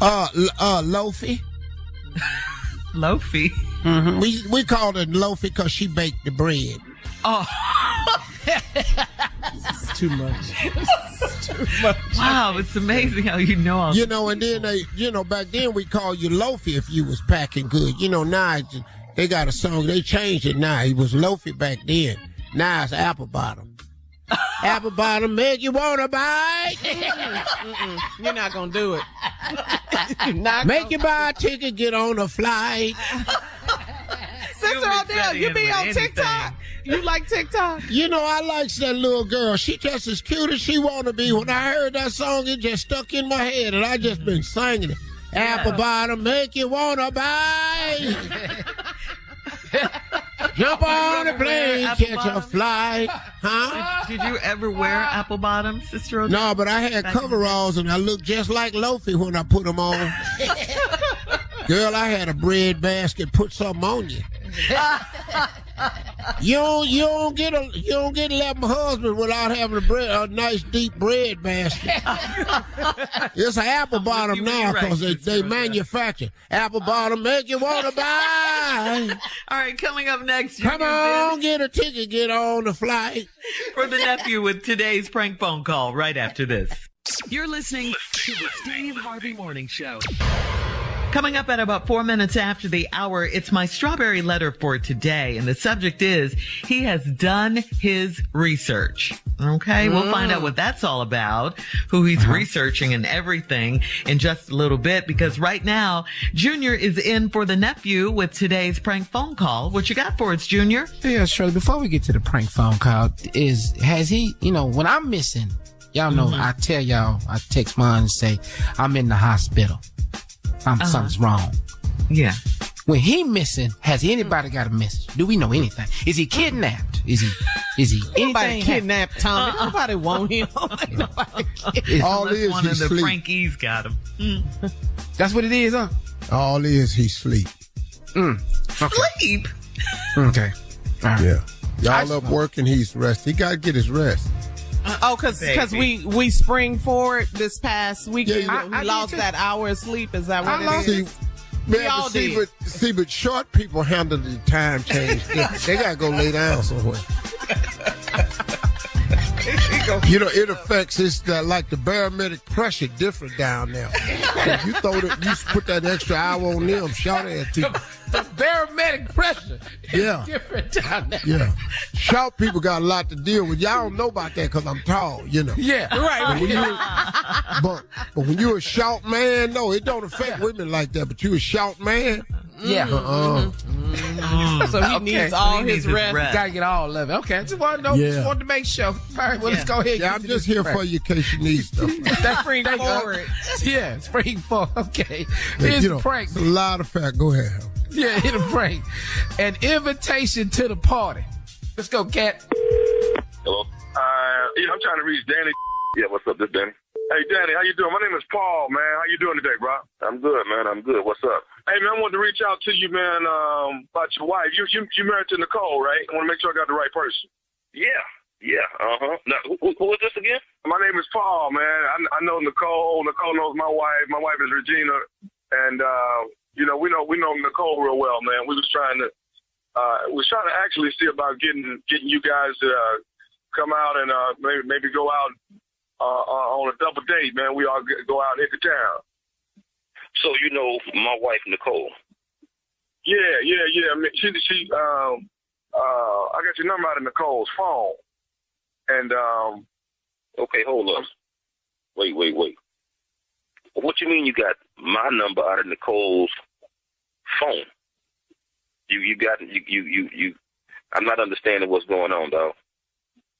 T: Lofi.
A: Lofi?
T: Mm-hmm. We called her Lofi because she baked the bread.
A: Oh.
G: It's too much.
A: Wow, it's amazing how you know all
T: and then back then we called you Lofi if you was packing good. Now they got a song, they changed it now. It was Lofi back then. Now it's Apple Bottom. Apple Bottom make you wanna bite.
G: You're not gonna do it.
T: Make you buy a ticket, get on a flight.
G: Sister Odell, you be on TikTok? You like TikTok?
T: You know, I like that little girl. She just as cute as she want to be. When I heard that song, it just stuck in my head, and I just been singing it. Apple bottom make you want to buy. Jump on a plane, catch a flight. Huh?
A: Did you ever wear apple bottoms, Sister Odell?
T: No, but I had coveralls, and I looked just like Loafy when I put them on. Girl, I had a bread basket. Put something on you. You don't get 11 husbands without having a nice deep bread basket. It's an apple bottom now because they manufacture apple bottom make you want to buy.
A: All right, coming up next.
T: Come on, get a ticket, get on the flight.
A: For the nephew with today's prank phone call right after this.
H: You're listening to the Steve Harvey Morning Show.
A: Coming up at about 4 minutes after the hour, it's my strawberry letter for today. And the subject is, he has done his research. Okay, we'll find out what that's all about, who he's researching and everything in just a little bit. Because right now, Junior is in for the nephew with today's prank phone call. What you got for us, Junior?
F: Yeah, Shirley, before we get to the prank phone call, has he, when I'm missing, y'all know, I tell y'all, I text mom and say, I'm in the hospital. Something's wrong.
A: Yeah.
F: When he missing, has anybody got a message? Do we know anything? Is he kidnapped? Is he
G: nobody kidnapped Tommy? Nobody want him.
T: All is
A: one
T: he
A: of the
T: sleep.
A: Frankies got him.
F: That's what it is, huh?
T: All is he sleep.
F: Okay.
A: Sleep?
F: Okay. All right.
T: Yeah. Y'all up working, he's rest. He got to get his rest.
G: Because we spring forward this past weekend.
T: Yeah,
G: we lost that hour of sleep. Is that what it is?
T: We all did. But short people handle the time change. They got to go lay down somewhere. It affects like the barometric pressure different down there. If you put that extra hour on them, short ass people.
F: The barometric pressure is different down there.
T: Yeah. Short people got a lot to deal with. Y'all don't know about that because I'm tall,
F: Yeah, right.
T: But when you're a short man, no, it don't affect women like that. But you a short man?
F: Yeah.
G: So he needs all his rest.
F: Gotta get all of it. Okay, I just want to know. Just wanted to make sure. All right, well, let's go ahead.
T: Yeah, I'm just here for you in case you need stuff.
G: That's spring forward.
F: Yeah, spring forward. Okay. Here's the prank.
T: It's a lot of fact. Go ahead.
F: Yeah, hit a prank. An invitation to the party. Let's go, Cat.
J: Hello. I'm trying to reach Danny. Yeah, what's up? This Danny. Hey, Danny, how you doing? My name is Paul, man. How you doing today, bro? I'm good, man. I'm good. What's up? Hey, man, I wanted to reach out to you, man, about your wife. You married to Nicole, right? I want to make sure I got the right person. Yeah. Now, who is this again? My name is Paul, man. I know Nicole. Nicole knows my wife. My wife is Regina. And, we know Nicole real well, man. We was trying to actually see about getting you guys to come out and maybe go out on a double date, man. We all go out and hit the town.
I: So you know my wife Nicole?
J: Yeah. She I got your number out of Nicole's phone. And
I: okay, hold up. Wait. What you mean you got my number out of Nicole's phone? You got you. I'm not understanding what's going on, dog.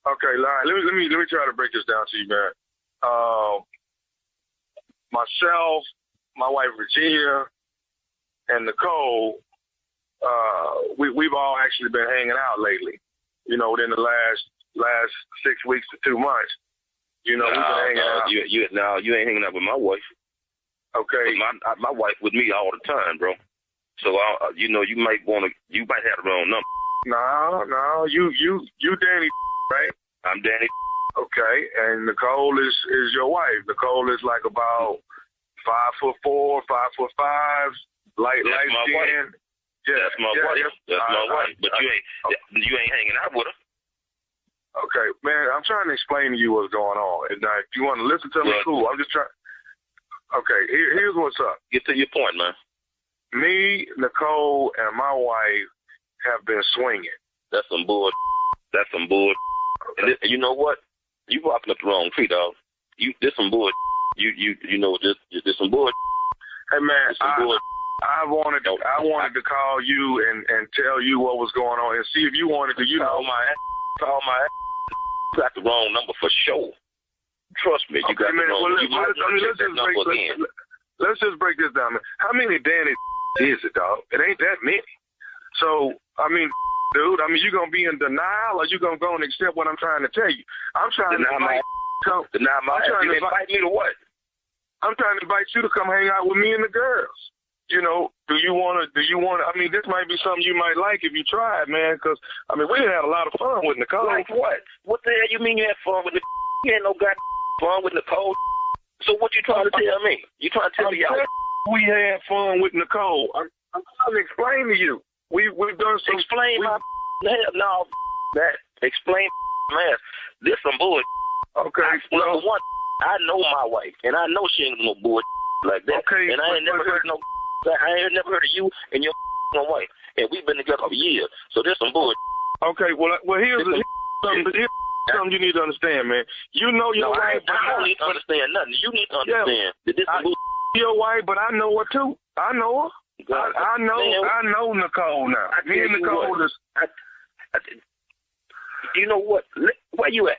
J: Okay, let me try to break this down to you, man. Myself, my wife Regina, and Nicole, we've all actually been hanging out lately. Within the last 6 weeks to 2 months. We've been hanging out.
I: You ain't hanging out with my wife.
J: Okay.
I: My wife with me all the time, bro. So you might have the wrong number.
J: No, you Danny, right?
I: I'm Danny.
J: Okay, and Nicole is your wife. Nicole is like about 5'4", 5'5", light skin. Yeah,
I: that's my wife. That's my wife. But you ain't hanging out with her.
J: Okay, man, I'm trying to explain to you what's going on. And if you want to listen to me, cool. I'm just trying. Okay, here's what's up.
I: Get to your point, man.
J: Me, Nicole, and my wife have been swinging.
I: That's some bull. That's some bull. Okay. And you know what? You walking up the wrong tree, dog. This some bull. This some bull.
J: Hey, man, I wanted to call you and tell you what was going on and see if you wanted to, call my ass.
I: You got the wrong number for sure. Trust me, you got the wrong number. You might want to check that number again.
J: Let's just break this down, man. How many Danny is it, dog? It ain't that many. So, I mean, dude, you going to be in denial or you going to go and accept what I'm trying to tell you? I'm trying to invite me to what? I'm trying to invite you to come hang out with me and the girls. You know, do you want to, this might be something you might like if you try it, man, because, we had a lot of fun with Nicole.
I: Like what? What the hell you mean you had fun with Nicole? You had no goddamn fun with Nicole. So what you trying to tell me? You trying to tell me
J: we had fun with Nicole. I'm trying to explain to you. We've done some...
I: Explain that. Explain, man. This some bullshit.
J: Okay.
I: Number one, I know my wife, and I know she ain't no bullshit like that. Okay. And I ain't never heard of you and your wife. And we've been together for years. So there's some bullshit.
J: Okay, well here's something you need to understand, man. You know your wife.
I: I don't need to understand nothing. You need to understand that this is
J: your wife, but I know her too. I know her. I know Nicole now. Me and Nicole
I: you know what? Where you at?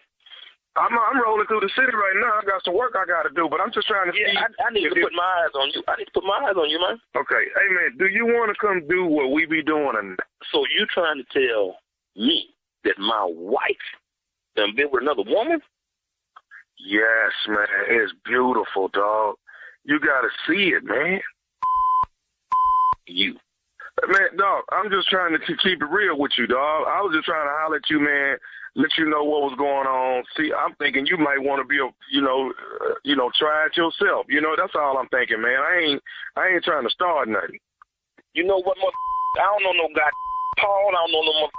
J: I'm rolling through the city right now. I got some work I got to do, but I'm just trying to see.
I: I need to put my eyes on you. I need to put my eyes on you, man.
J: Okay. Hey, man, do you want to come do what we be doing?
I: So you trying to tell me that my wife done been with another woman?
J: Yes, man. It's beautiful, dog. You got to see it, man.
I: You.
J: Man, dog, I'm just trying to keep it real with you, dog. I was just trying to holler at you, man, let you know what was going on. See, I'm thinking you might want to be try it yourself. That's all I'm thinking, man. I ain't trying to start nothing.
I: You know what, I don't know no guy Paul, I don't know no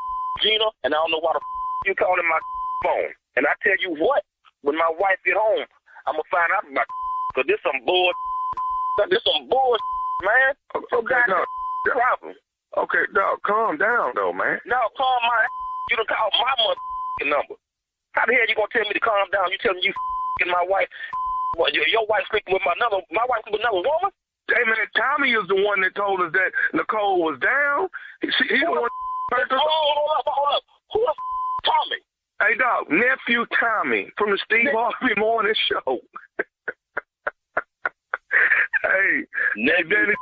I: Gina, and I don't know why the you calling my phone. And I tell you what, when my wife get home, I'm going to find out about because this some bull. This some bull, man. So goddamn problem.
J: Okay, dog, calm down, though, man.
I: No, calm my you done called my motherfucking number. How the hell you gonna tell me to calm down? You telling you and my wife, your wife sleeping with my wife with another woman?
J: Hey, man, Tommy is the one that told us that Nicole was down. He the one.
I: Hold up. Who the Tommy?
J: Hey, dog, nephew Tommy from the Steve Harvey Morning Show. Hey, Danny,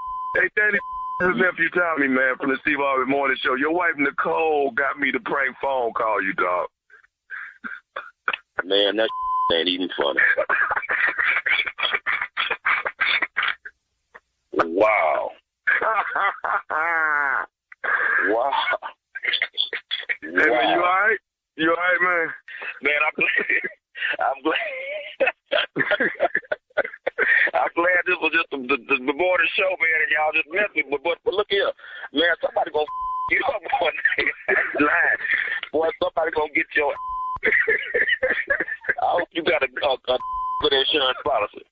J: his nephew Tommy, man, from the Steve Harvey Morning Show. Your wife Nicole got me to prank phone call you, dog.
I: Man, that ain't even funny. Wow. Wow.
J: Hey, man, you all right? You all right, man?
I: Man, I'm glad. I'm glad this was just the morning show, man, and y'all just messed with me. But look here, man, somebody gonna you up one day. Lying. Boy, somebody gonna get your I hope you got a good insurance policy.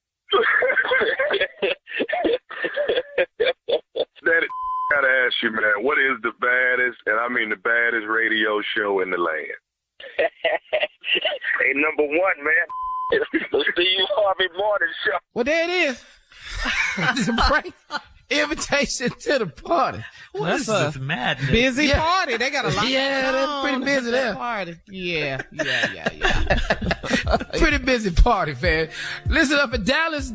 J: Daddy, gotta ask you, man, what is the baddest, and I mean the baddest radio show in the land?
I: Hey, number one, man. The Steve Harvey Morning Show.
F: Well, there it is. It's a break. Invitation to the party.
A: This is madness.
G: Busy party. They got a lot.
F: Yeah, they're pretty busy there.
G: Party. Yeah.
F: Pretty busy party, man. Listen up at Dallas,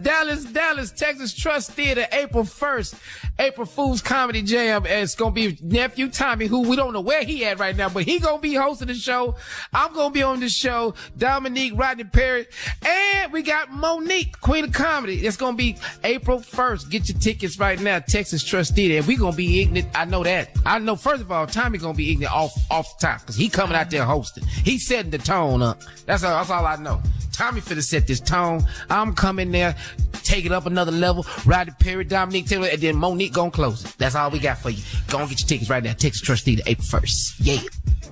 F: Texas Trust Theater, April 1st. April Fool's Comedy Jam. And it's going to be nephew Tommy, who we don't know where he at right now, but he going to be hosting the show. I'm going to be on the show. Dominique, Rodney Perry. And we got Monique, Queen of Comedy. It's going to be April 1st. Get your tickets right now, Texas Trust Theater. And we going to be ignorant. I know that. I know, first of all, Tommy going to be ignorant off top because he coming out there hosting. He's setting the tone up. That's all I know. Tommy finna set this tone. I'm coming there, take it up another level. Rodney Perry, Dominique Taylor, and then Monique gonna close it. That's all we got for you. Go and get your tickets right now. Texas Trust Theater, April 1st. Yeah.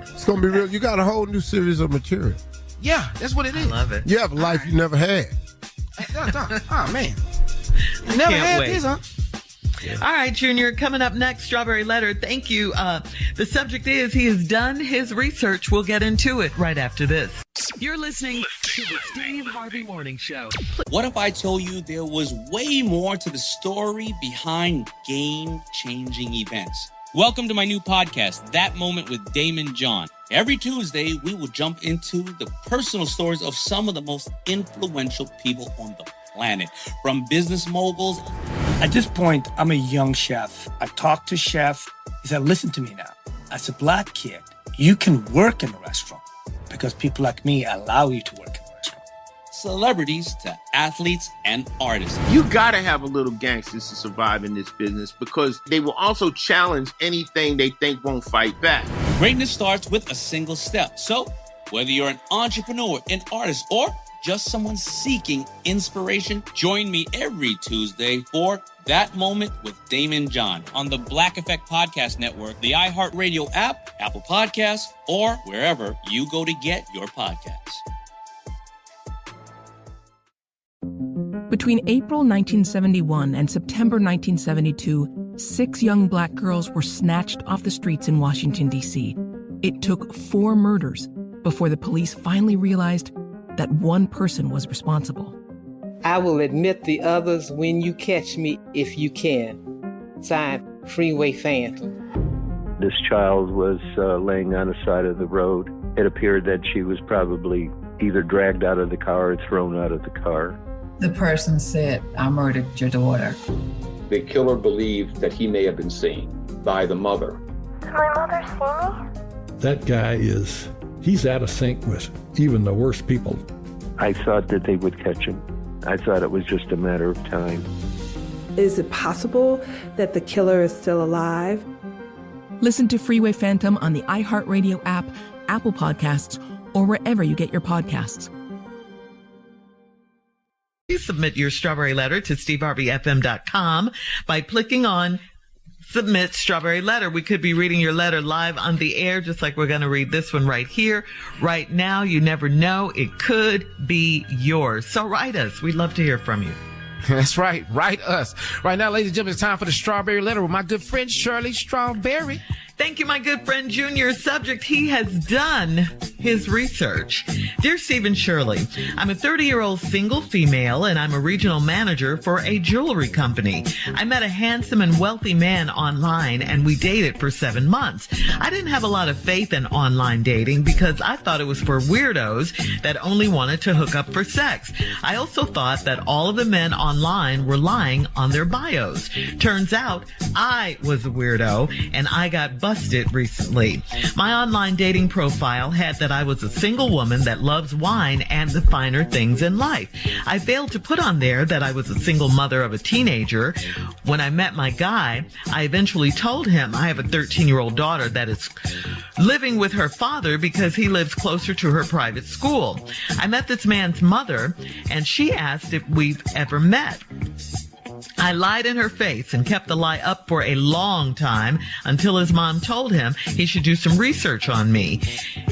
T: It's gonna be real. You got a whole new series of material.
F: Yeah, that's what it is.
A: I love it.
T: You have a life you never had.
F: Oh, man. Never had this, huh?
A: Yeah. All right, Junior, coming up next, Strawberry Letter. Thank you. The subject is he has done his research. We'll get into it right after this.
H: You're listening to to the Steve Harvey Morning Show.
C: What if I told you there was way more to the story behind game-changing events? Welcome to my new podcast, That Moment with Damon John. Every Tuesday, we will jump into the personal stories of some of the most influential people on the planet, from business moguls.
D: At this point, I'm a young chef. I talked to chef. He said, listen to me now. As a black kid, you can work in a restaurant because people like me allow you to work in a restaurant.
C: Celebrities to athletes and artists.
E: You gotta have a little gangsters to survive in this business because they will also challenge anything they think won't fight back.
C: Greatness starts with a single step. So, whether you're an entrepreneur, an artist, or just someone seeking inspiration, join me every Tuesday for That Moment with Damon John on the Black Effect Podcast Network, the iHeartRadio app, Apple Podcasts, or wherever you go to get your podcasts.
K: Between April 1971 and September 1972, 6 young black girls were snatched off the streets in Washington, D.C. It took 4 murders before the police finally realized that one person was responsible.
L: I will admit the others when you catch me, if you can. Signed, Freeway Phantom.
M: This child was laying on the side of the road. It appeared that she was probably either dragged out of the car or thrown out of the car.
N: The person said, I murdered your daughter.
O: The killer believed that he may have been seen by the mother.
P: Did my mother see me?
Q: That guy he's out of sync with even the worst people.
M: I thought that they would catch him. I thought it was just a matter of time.
R: Is it possible that the killer is still alive?
K: Listen to Freeway Phantom on the iHeartRadio app, Apple Podcasts, or wherever you get your podcasts.
A: Please submit your strawberry letter to steveharveyfm.com by clicking on Submit Strawberry Letter. We could be reading your letter live on the air, just like we're going to read this one right here, right now. You never know. It could be yours. So write us. We'd love to hear from you.
F: That's right. Write us. Right now, ladies and gentlemen, it's time for the Strawberry Letter with my good friend Shirley Strawberry.
A: Thank you, my good friend Junior. Subject, he has done his research. Dear Steve and Shirley, I'm a 30-year-old single female, and I'm a regional manager for a jewelry company. I met a handsome and wealthy man online, and we dated for 7 months. I didn't have a lot of faith in online dating because I thought it was for weirdos that only wanted to hook up for sex. I also thought that all of the men online were lying on their bios. Turns out I was a weirdo, and I got busted recently. My online dating profile had that I was a single woman that loves wine and the finer things in life. I failed to put on there that I was a single mother of a teenager. When I met my guy, I eventually told him I have a 13-year-old daughter that is living with her father because he lives closer to her private school. I met this man's mother, and she asked if we've ever met. I lied in her face and kept the lie up for a long time until his mom told him he should do some research on me.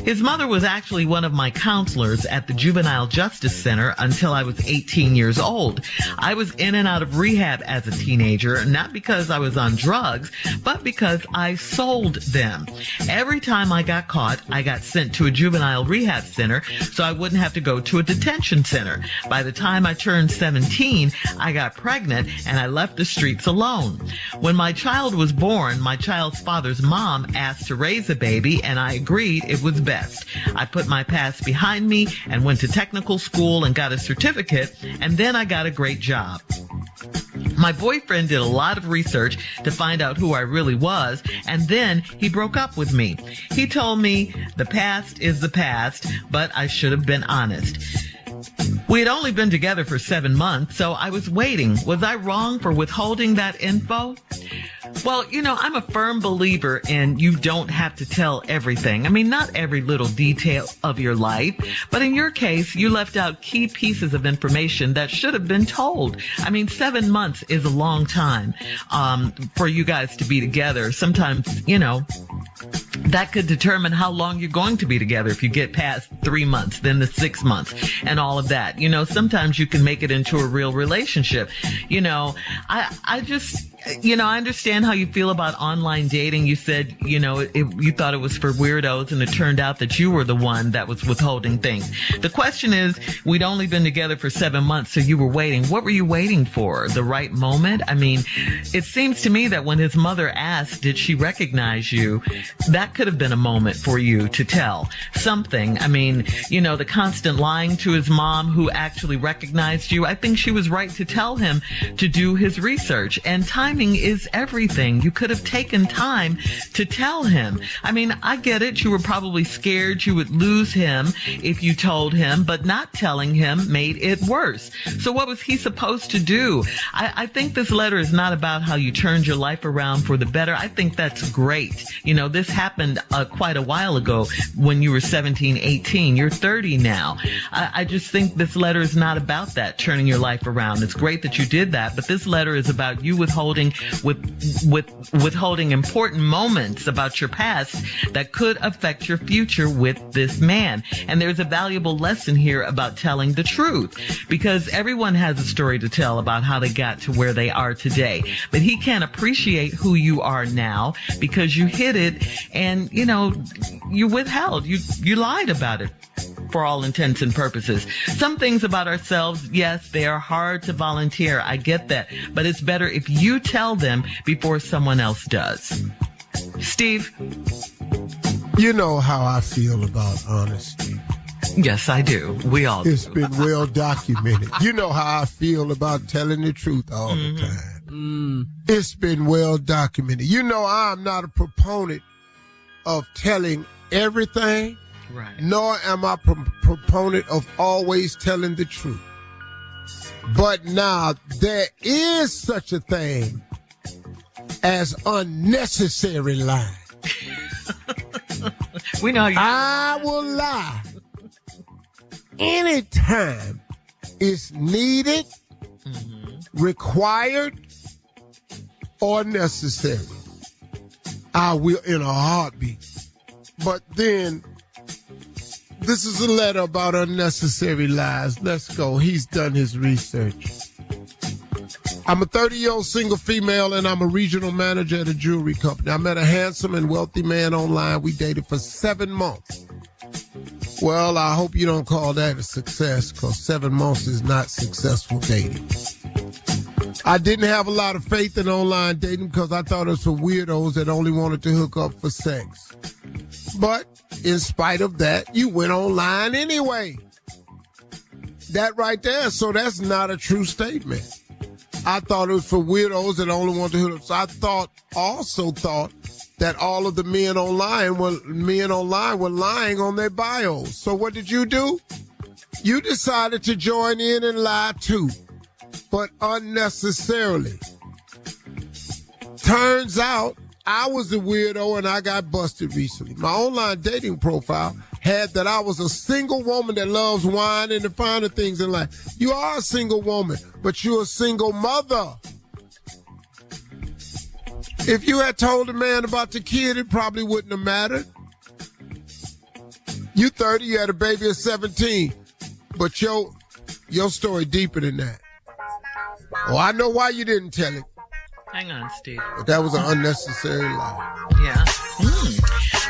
A: His mother was actually one of my counselors at the Juvenile Justice Center until I was 18 years old. I was in and out of rehab as a teenager, not because I was on drugs, but because I sold them. Every time I got caught, I got sent to a juvenile rehab center so I wouldn't have to go to a detention center. By the time I turned 17, I got pregnant and I left the streets alone. When my child was born, my child's father's mom asked to raise a baby, and I agreed it was best. I put my past behind me and went to technical school and got a certificate, and then I got a great job. My boyfriend did a lot of research to find out who I really was, and then he broke up with me. He told me the past is the past, but I should have been honest. We had only been together for 7 months, so I was waiting. Was I wrong for withholding that info? Well, I'm a firm believer in you don't have to tell everything. I mean, not every little detail of your life, but in your case, you left out key pieces of information that should have been told. I mean, 7 months is a long time for you guys to be together. Sometimes, that could determine how long you're going to be together if you get past 3 months, then the 6 months and all of that. Sometimes you can make it into a real relationship. I understand how you feel about online dating. You said, you thought it was for weirdos, and it turned out that you were the one that was withholding things. The question is, we'd only been together for 7 months, so you were waiting. What were you waiting for? The right moment? I mean, it seems to me that when his mother asked, did she recognize you? That could have been a moment for you to tell something. I mean, the constant lying to his mom, who actually recognized you. I think she was right to tell him to do his research. And timing is everything. You could have taken time to tell him. I mean, I get it. You were probably scared you would lose him if you told him, but not telling him made it worse. So what was he supposed to do? I think this letter is not about how you turned your life around for the better. I think that's great. This happened quite a while ago when you were 17, 18. You're 30 now. I just think this letter is not about that, turning your life around. It's great that you did that, but this letter is about you withholding important moments about your past that could affect your future with this man. And there's a valuable lesson here about telling the truth, because everyone has a story to tell about how they got to where they are today. But he can't appreciate who you are now because you hid it and, you withheld. You lied about it for all intents and purposes. Some things about ourselves, yes, they are hard to volunteer. I get that. But it's better if you tell them before someone else does. Steve?
B: You know how I feel about honesty.
A: Yes, I do. We all do.
B: It's been well documented. You know how I feel about telling the truth all the time. It's been well documented. I'm not a proponent of telling everything.
A: Right.
B: Nor am I proponent of always telling the truth. But now there is such a thing as unnecessary lying.
A: We know you.
B: I will lie anytime it's needed, required, or necessary. I will in a heartbeat. But then, this is a letter about unnecessary lies. Let's go. He's done his research. I'm a 30-year-old single female, and I'm a regional manager at a jewelry company. I met a handsome and wealthy man online. We dated for 7 months. Well, I hope you don't call that a success, because 7 months is not successful dating. I didn't have a lot of faith in online dating because I thought it was for weirdos that only wanted to hook up for sex. But in spite of that, you went online anyway. That right there, so that's not a true statement. I thought it was for weirdos that only wanted to hook up. So I also thought that all of the men online were lying on their bios. So what did you do? You decided to join in and lie too, but unnecessarily. Turns out I was the weirdo and I got busted recently. My online dating profile had that I was a single woman that loves wine and the finer things in life. You are a single woman, but you're a single mother. If you had told a man about the kid, it probably wouldn't have mattered. You 30, you had a baby at 17, but your story deeper than that. Oh, I know why you didn't tell it.
A: Hang on, Steve.
B: But that was an unnecessary lie.
A: Yeah.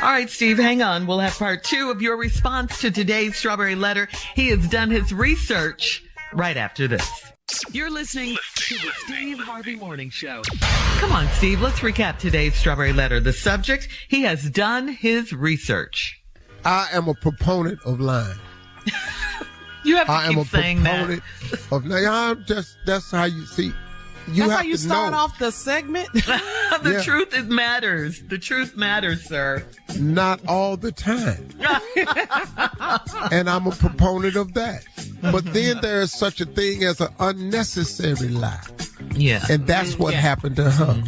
A: All right, Steve, hang on. We'll have part 2 of your response to today's Strawberry Letter. He has done his research right after this.
H: You're listening to the Steve Harvey Morning Show.
A: Come on, Steve. Let's recap today's Strawberry Letter. The subject, he has done his research.
B: I am a proponent of lying.
A: You have to keep saying that.
B: I am a proponent of... That's how you see...
G: That's how you start off the segment?
A: The truth, it matters. The truth matters, sir.
B: Not all the time. And I'm a proponent of that. But then there is such a thing as an unnecessary lie.
A: Yeah.
B: And that's what happened to her.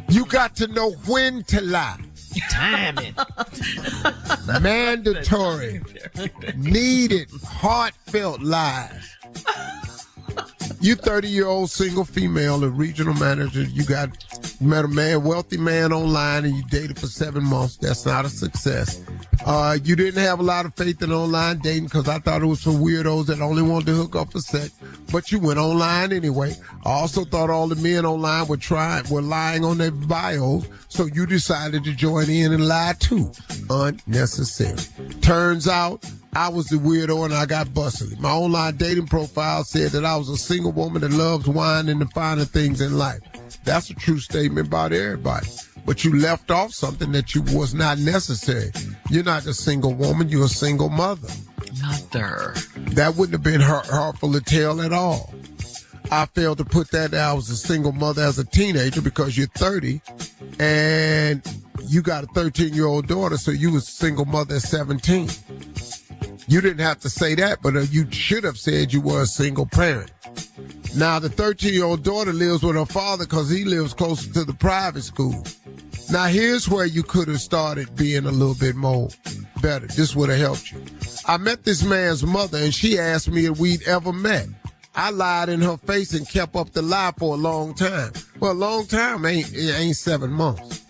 B: You got to know when to lie.
G: Time it.
B: Mandatory, needed, heartfelt lies. You 30-year-old single female, a regional manager, you got You met a man, wealthy man online, and you dated for 7 months. That's not a success. You didn't have a lot of faith in online dating because I thought it was for weirdos that only wanted to hook up for sex. But you went online anyway. I also thought all the men online were lying on their bios, so you decided to join in and lie too. Unnecessary. Turns out I was the weirdo and I got busted. My online dating profile said that I was a single woman that loves wine and the finer things in life. That's a true statement about everybody. But you left off something that was not necessary. You're not a single woman, you're a single mother.
A: Mother.
B: That wouldn't have been hurtful to tell at all. I failed to put that I was a single mother as a teenager because you're 30 and you got a 13-year-old daughter, so you was a single mother at 17. You didn't have to say that, but you should have said you were a single parent. Now, the 13-year-old daughter lives with her father because he lives closer to the private school. Now, here's where you could have started being a little bit more better. This would have helped you. I met this man's mother, and she asked me if we'd ever met. I lied in her face and kept up the lie for a long time. Well, a long time ain't 7 months.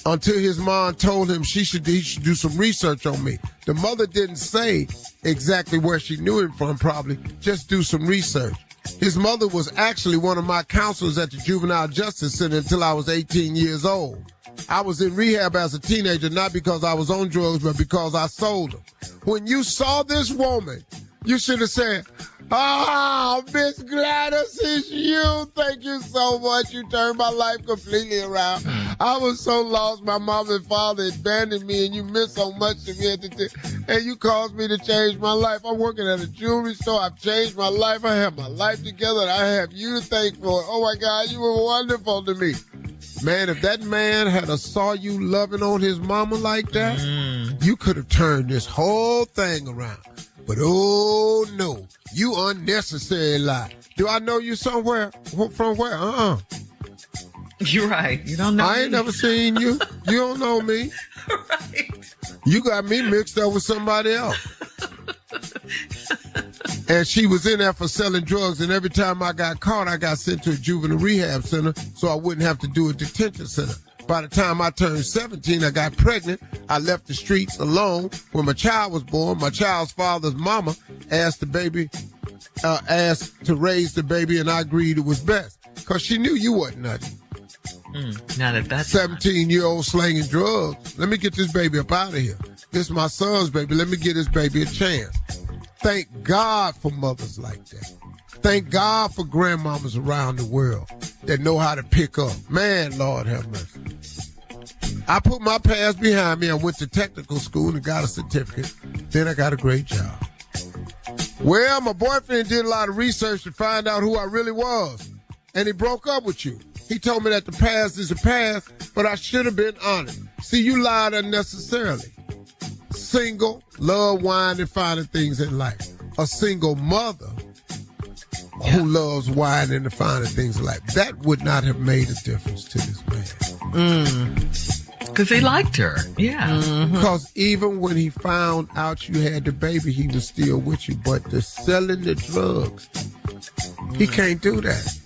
B: Until his mom told him he should do some research on me. The mother didn't say exactly where she knew him from, probably. Just do some research. His mother was actually one of my counselors at the Juvenile Justice Center until I was 18 years old. I was in rehab as a teenager, not because I was on drugs, but because I sold them. When you saw this woman, you should have said, "Oh, Miss Gladys, it's you. Thank you so much. You turned my life completely around. I was so lost. My mom and father abandoned me, and you meant so much to me and you caused me to change my life. I'm working at a jewelry store. I've changed my life. I have my life together, and I have you to thank for it. Oh, my God, you were wonderful to me." Man, if that man had saw you loving on his mama like that, you could have turned this whole thing around. But oh no, you unnecessary lie. Do I know you somewhere? From where?
A: You're right. You don't know
B: I ain't never seen you. You don't know me.
A: Right.
B: You got me mixed up with somebody else. And she was in there for selling drugs, and every time I got caught, I got sent to a juvenile rehab center so I wouldn't have to do a detention center. By the time I turned 17, I got pregnant. I left the streets alone. When my child was born, my child's father's mama asked to raise the baby, and I agreed it was best because she knew you wasn't nothing.
A: Not at that
B: 17-year-old slanging drugs. Let me get this baby up out of here. This is my son's baby. Let me give this baby a chance. Thank God for mothers like that. Thank God for grandmamas around the world that know how to pick up. Man, Lord have mercy. I put my past behind me. I went to technical school and got a certificate. Then I got a great job. Well, my boyfriend did a lot of research to find out who I really was. And he broke up with you. He told me that the past is the past, but I should have been honest. See, you lied unnecessarily. Single, love wine and finer things in life. A single mother who loves wine and the finer things in life. That would not have made a difference to this man.
A: Because he liked her. Yeah.
B: Because even when he found out you had the baby, he was still with you. But the selling the drugs, he can't do that.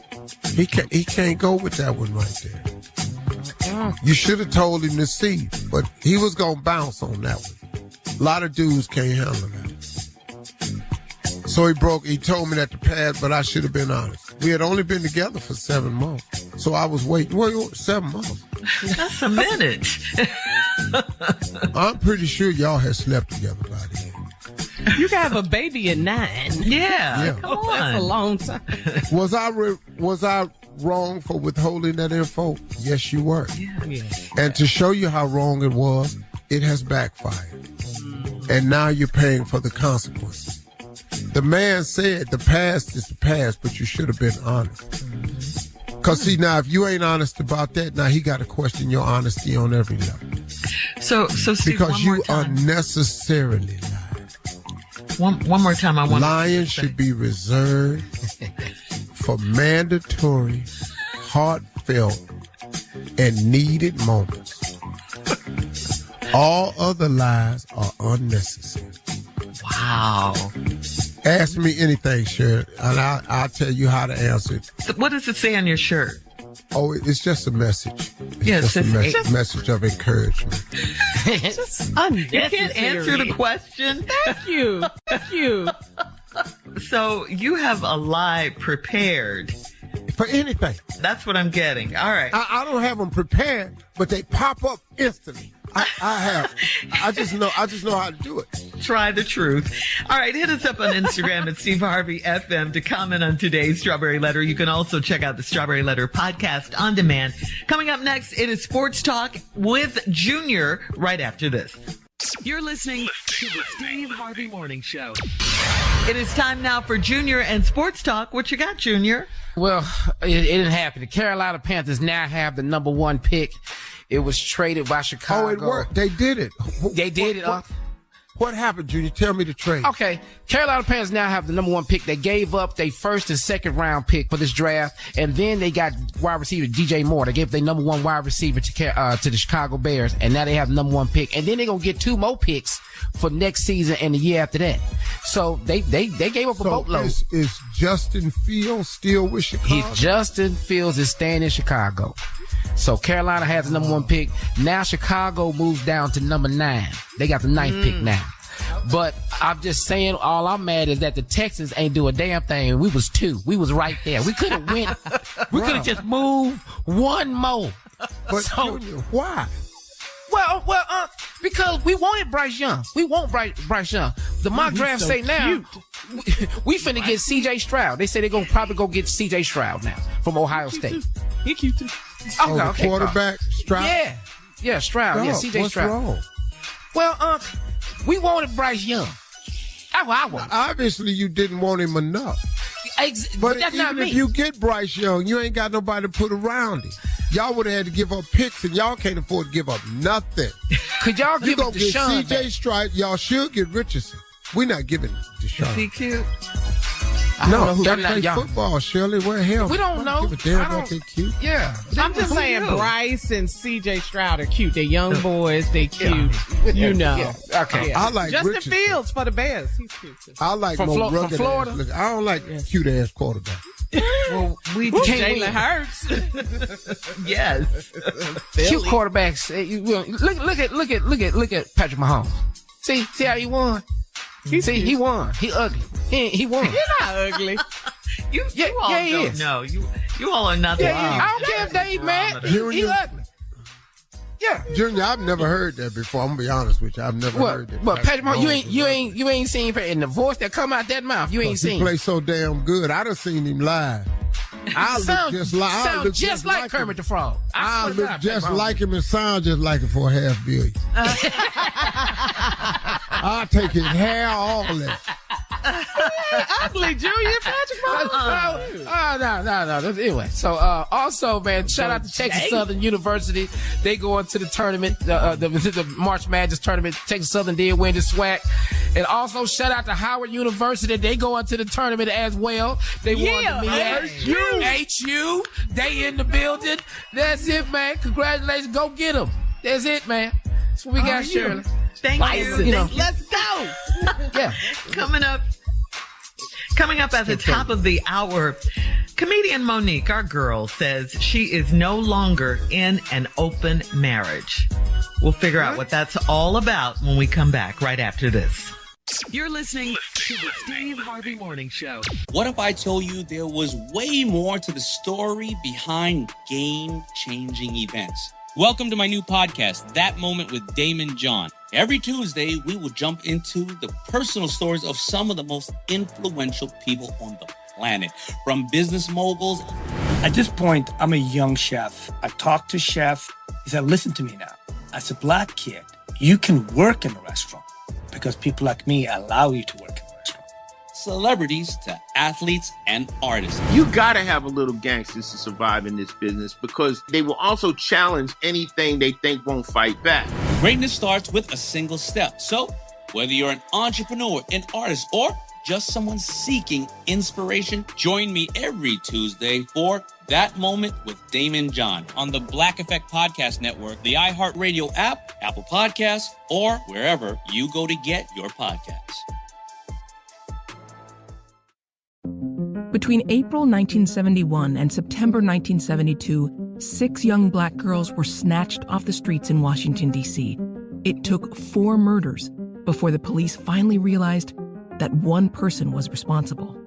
B: He can't go with that one right there. You should have told him to see, but he was going to bounce on that one. A lot of dudes can't handle that. So he told me that the past, but I should have been honest. We had only been together for 7 months. So I was waiting. Wait, 7 months?
A: That's a minute.
B: I'm pretty sure y'all had slept together by then.
G: You can have a baby at 9.
A: Yeah. Come on.
G: That's a long time.
B: Was I wrong for withholding that info? Yes, you were.
G: Yeah.
B: And to show you how wrong it was, it has backfired. And now you're paying for the consequences. The man said the past is the past, but you should have been honest. Because, see, now, if you ain't honest about that, now he got to question your honesty on every level.
A: So Steve,
B: because you unnecessarily lied.
A: One more time, I want
B: lying should be reserved for mandatory, heartfelt, and needed moments. All other lies are unnecessary.
A: Wow.
B: Ask me anything, Shirley, and I'll tell you how to answer it.
A: What does it say on your shirt?
B: Oh, it's just a message.
A: Yes,
B: It's a message of encouragement.
G: Just
A: You
G: unnecessary.
A: can't answer the question.
G: Thank you. Thank you.
A: So you have a lie prepared.
B: For anything.
A: That's what I'm getting. All right.
B: I don't have them prepared, but they pop up instantly. I just know how to do it.
A: Try the truth. All right, hit us up on Instagram at Steve Harvey FM to comment on today's Strawberry Letter. You can also check out the Strawberry Letter podcast on demand. Coming up next, it is Sports Talk with Junior right after this.
H: You're listening to the Steve Harvey Morning Show.
A: It is time now for Junior and Sports Talk. What you got, Junior?
F: Well, it didn't happen. The Carolina Panthers now have the number 1 pick. It was traded by Chicago.
B: Oh, it worked. They did it.
F: They did it.
B: What happened, Junior? Tell me the trade.
F: Okay. Carolina Panthers now have the number 1 pick. They gave up their first and second round pick for this draft, and then they got wide receiver DJ Moore. They gave their number 1 wide receiver to the Chicago Bears, and now they have the number 1 pick. And then they're gonna get 2 more picks for next season and the year after that. So they gave up a boatload.
B: Is Justin Fields still with Chicago?
F: Justin Fields is staying in Chicago. So Carolina has the number 1 pick. Now Chicago moves down to number 9. They got the 9th pick now. But I'm just saying, all I'm mad is that the Texans ain't do a damn thing. We was 2. We was right there. We could have went. We could have just moved 1 more.
B: But Junior, why?
F: Well, because we wanted Bryce Young. We want Bryce Young. The mock draft say now, we finna get C.J. Stroud. They say they're gonna probably go get C.J. Stroud now from Ohio State.
G: He cute too.
B: The quarterback, Stroud?
F: Yeah, Stroud.
B: No,
F: yeah, C.J.
B: what's
F: Stroud.
B: Wrong?
F: Well, we wanted Bryce Young. That's what I want.
B: Obviously, you didn't want him enough.
F: But that's
B: even
F: not me.
B: if you get Bryce Young, you ain't got nobody to put around him. Y'all would have had to give up picks, and y'all can't afford to give up nothing.
F: Could y'all give
B: it to
F: Deshaun
B: get C.J. Stroud. Y'all should get Richardson. We're not giving Deshaun.
A: Is he cute?
B: No, they play football, Shirley. Where hell?
F: We don't know.
B: Give a damn about they cute.
F: Yeah.
G: I'm just saying Bryce and C.J. Stroud are cute. They're young boys. They cute. You know.
F: Yeah. Okay.
G: Yeah.
B: I like
G: Justin
B: Richardson.
G: Fields for the Bears. He's cute too.
B: I like
F: from Florida.
B: I don't like cute-ass quarterback.
A: Well, we
G: Jalen Hurts.
A: Yes.
F: Cute quarterbacks. Look at Patrick Mahomes. See how he won. He won. He ugly. He won.
G: You're not ugly.
A: You all don't know. You all are nothing.
F: I don't care if they mad. He ugly. Yeah.
B: Junior, I've never heard that before. I'm gonna be honest with you. I've never heard that.
F: But Patrick Mahomes, you ain't seen in the voice that come out that mouth. You ain't seen.
B: He plays so damn good. I done seen him live. I look
F: just like Kermit the Frog.
B: I look just like him and sound just like him for $500 million. I'll take his hair, all that.
G: Ugly, Junior. Patrick Mahomes.
F: No. Anyway, so also, man, shout out to Texas Southern University. They go into the tournament, the March Madness tournament. Texas Southern did win the SWAC. And also shout out to Howard University. They go into the tournament as well. They won the MEAC. HU. They in the building. That's it, man. Congratulations. Go get them. That's it, man. That's what we got, Shirley.
A: Thank you.
G: Let's go.
F: Yeah.
A: Coming up at the top of the hour, comedian Monique, our girl, says she is no longer in an open marriage. We'll figure out what that's all about when we come back right after this.
H: You're listening to the Steve Harvey Morning Show.
C: What if I told you there was way more to the story behind game-changing events? Welcome to my new podcast, That Moment with Damon John. Every Tuesday, we will jump into the personal stories of some of the most influential people on the planet, from business moguls.
D: At this point, I'm a young chef. I talked to chef. He said, listen to me now. As a black kid, you can work in a restaurant because people like me allow you to work in a restaurant.
C: Celebrities to athletes and artists.
E: You gotta have a little gangsters to survive in this business because they will also challenge anything they think won't fight back.
C: Greatness starts with a single step. So, whether you're an entrepreneur, an artist, or just someone seeking inspiration, join me every Tuesday for That Moment with Damon John on the Black Effect Podcast Network, the iHeartRadio app, Apple Podcasts, or wherever you go to get your podcasts.
K: Between April 1971 and September 1972, 6 young black girls were snatched off the streets in Washington, D.C. It took 4 murders before the police finally realized that one person was responsible.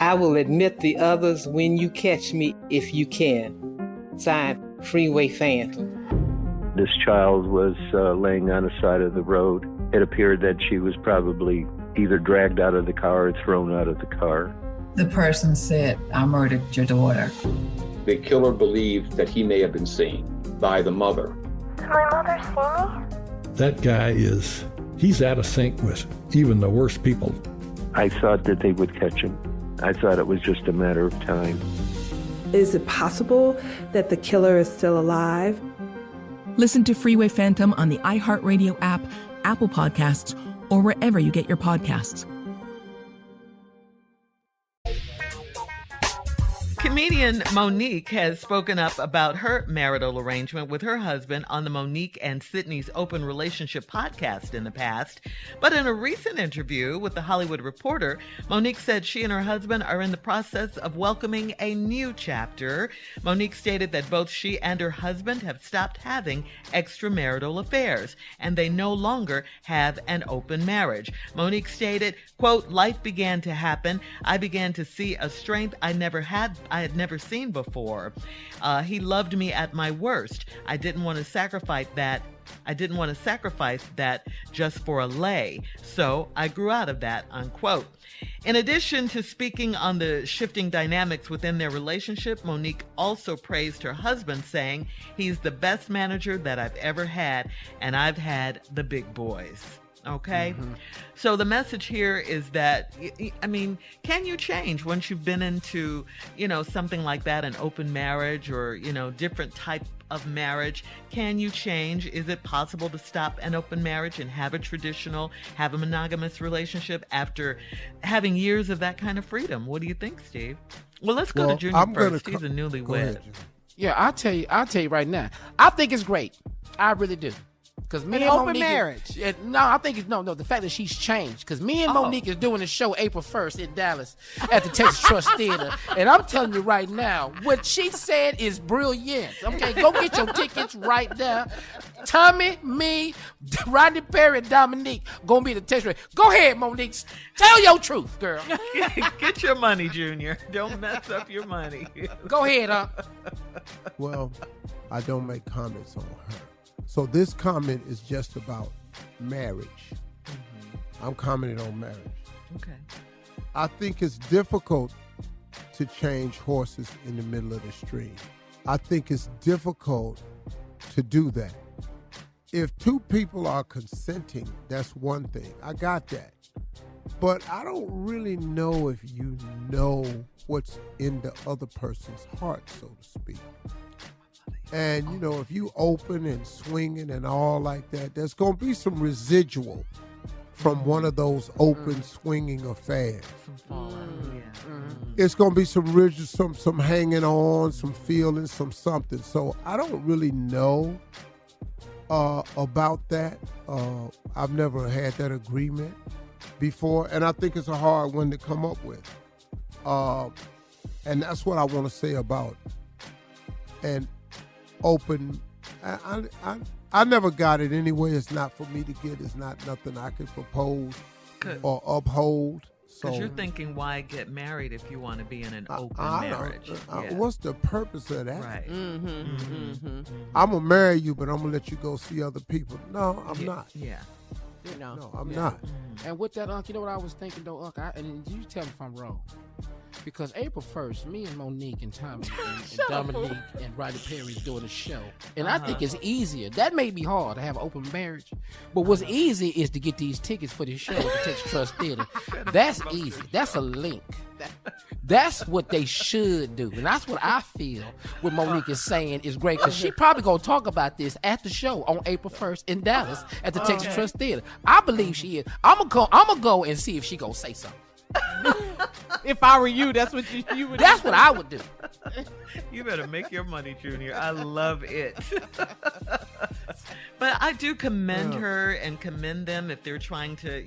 L: I will admit the others when you catch me, if you can. Signed, Freeway Phantom.
M: This child was laying on the side of the road. It appeared that she was probably either dragged out of the car or thrown out of the car.
N: The person said, I murdered your daughter.
O: The killer believed that he may have been seen by the mother.
P: Did my mother see me?
Q: That guy he's out of sync with even the worst people.
M: I thought that they would catch him. I thought it was just a matter of time.
R: Is it possible that the killer is still alive?
K: Listen to Freeway Phantom on the iHeartRadio app, Apple Podcasts, or wherever you get your podcasts.
A: Comedian Monique has spoken up about her marital arrangement with her husband on the Monique and Sydney's Open Relationship podcast in the past. But in a recent interview with The Hollywood Reporter, Monique said she and her husband are in the process of welcoming a new chapter. Monique stated that both she and her husband have stopped having extramarital affairs, and they no longer have an open marriage. Monique stated, quote, life began to happen. I began to see a strength I had never seen before. He loved me at my worst. I didn't want to sacrifice that. Just for a lay. So I grew out of that, unquote. In addition to speaking on the shifting dynamics within their relationship, Monique also praised her husband, saying, he's the best manager that I've ever had, and I've had the big boys. Okay. Mm-hmm. So the message here is that, I mean, can you change once you've been into, something like that, an open marriage or, different type of marriage? Can you change? Is it possible to stop an open marriage and have a monogamous relationship after having years of that kind of freedom? What do you think, Steve? Well, let's go to Junior first. He's a newlywed.
F: Yeah, I'll tell you right now. I think it's great. I really do. Because me and
G: open
F: Monique
G: marriage.
F: I think it's the fact that she's changed. Because me and Monique is doing the show April 1st in Dallas at the Texas Trust Theater. And I'm telling you right now, what she said is brilliant. Okay, go get your tickets right now. Tommy, me, Rodney Perry, and Dominique gonna be the Texas. Go ahead, Monique. Tell your truth, girl.
A: Get your money, Junior. Don't mess up your money.
F: Go ahead, huh?
T: Well, I don't make comments on her. So this comment is just about marriage. Mm-hmm. I'm commenting on marriage.
A: Okay.
T: I think it's difficult to change horses in the middle of the stream. I think it's difficult to do that. If two people are consenting, that's one thing. I got that. But I don't really know if you know what's in the other person's heart, so to speak. And, if you open and swinging and all like that, there's going to be some residual from one of those open swinging affairs. It's going to be some hanging on, some feelings, some something. So I don't really know about that. I've never had that agreement before, and I think it's a hard one to come up with. And that's what I want to say about an open. I never got it anyway. It's not for me to get. It's not nothing I can propose or uphold.
A: Because you're thinking, why get married if you want to be in an open marriage?
T: What's the purpose of that?
A: Right.
T: I'm going to marry you, but I'm going to let you go see other people. No, I'm not.
A: Yeah.
T: No, I'm not.
F: And with that, Unc, you know what I was thinking, though, Unc? And you tell me if I'm wrong. Because April 1st, me and Monique and Tommy and Dominique and Rodney Perry is doing a show. And I think it's easier. That may be hard to have an open marriage. But what's easy is to get these tickets for this show at the Texas Trust Theater. That's easy. That's a link. That's what they should do. And that's what I feel what Monique is saying is great. Because she probably going to talk about this at the show on April 1st in Dallas at the Texas Trust Theater. I believe she is. I'm going to go and see if she going to say something.
G: If I were you, that's what you would.
F: That's what I would do.
A: You better make your money, Junior. I love it. But I do commend her and commend them if they're trying to,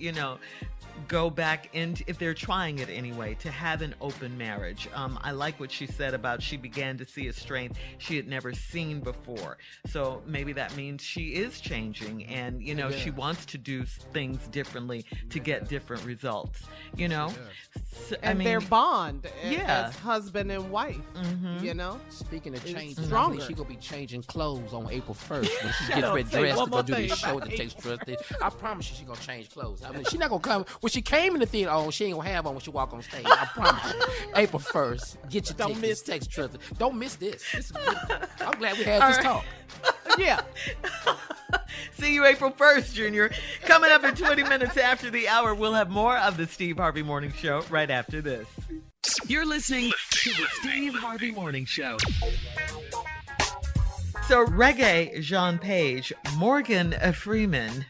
A: go back into, if they're trying it anyway, to have an open marriage. I like what she said about she began to see a strength she had never seen before. So maybe that means she is changing, and she wants to do things differently to get different results. So,
G: and their bond as husband and wife.
F: Speaking of changing,
G: stronger.
F: She gonna be changing clothes on April 1st when she gets ready dressed to go do this show that takes trust. I promise you, she's gonna change clothes. I mean, she's not gonna come when she came in the theater on. She ain't gonna have on when she walk on stage. I promise you. April 1st, get your
G: Don't miss
F: text trust. Don't miss this. This is beautiful. I'm glad we had this talk.
G: Yeah.
A: See you April 1st, Junior. Coming up in 20 minutes after the hour, we'll have more of the Steve Harvey Morning Show right after this.
H: You're listening to the Steve Harvey Morning Show.
A: So Reggae Jean Page, Morgan Freeman,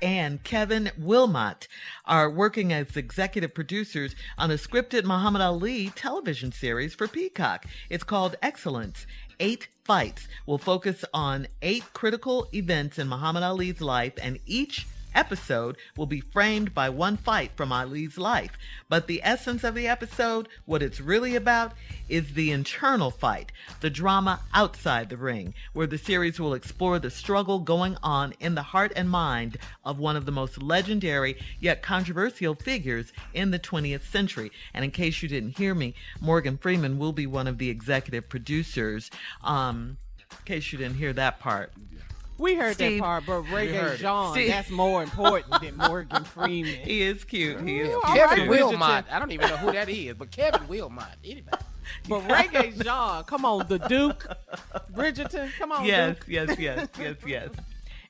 A: and Kevin Wilmot are working as executive producers on a scripted Muhammad Ali television series for Peacock. It's called Excellence. 8 fights will focus on 8 critical events in Muhammad Ali's life, and each episode will be framed by one fight from Ali's life. But the essence of the episode, what it's really about, is the internal fight, the drama outside the ring, where the series will explore the struggle going on in the heart and mind of one of the most legendary yet controversial figures in the 20th century. And in case you didn't hear me, Morgan Freeman will be one of the executive producers. In case you didn't hear that part.
G: We heard
A: Steve,
G: that part, but Reggae Jean, that's more important than Morgan Freeman.
A: He is cute. He is cute.
F: Kevin Wilmot. I don't even know who that is, but Kevin Wilmot. Anybody.
G: But Reggae Jean, come on, the Duke. Bridgerton, come on, Duke.
A: Yes.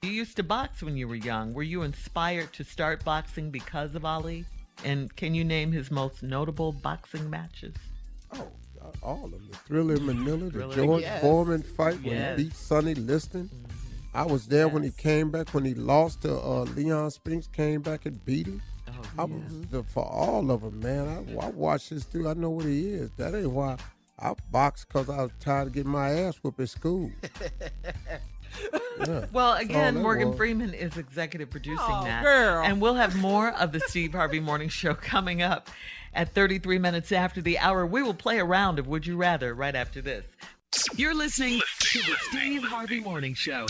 A: You used to box when you were young. Were you inspired to start boxing because of Ali? And can you name his most notable boxing matches?
B: Oh, all of them. The Thriller in Manila, the George Foreman fight when he beat Sonny Liston. I was there when he came back, when he lost to Leon Spinks, came back and beat him. I was for all of them, man. I watched this dude. I know what he is. That ain't why I boxed, because I was tired of getting my ass whooped at school.
A: Well, again, Morgan Freeman is executive producing that.
G: Girl.
A: And we'll have more of the Steve Harvey Morning Show coming up at 33 minutes after the hour. We will play a round of Would You Rather right after this.
H: You're listening to the Steve Harvey Morning Show.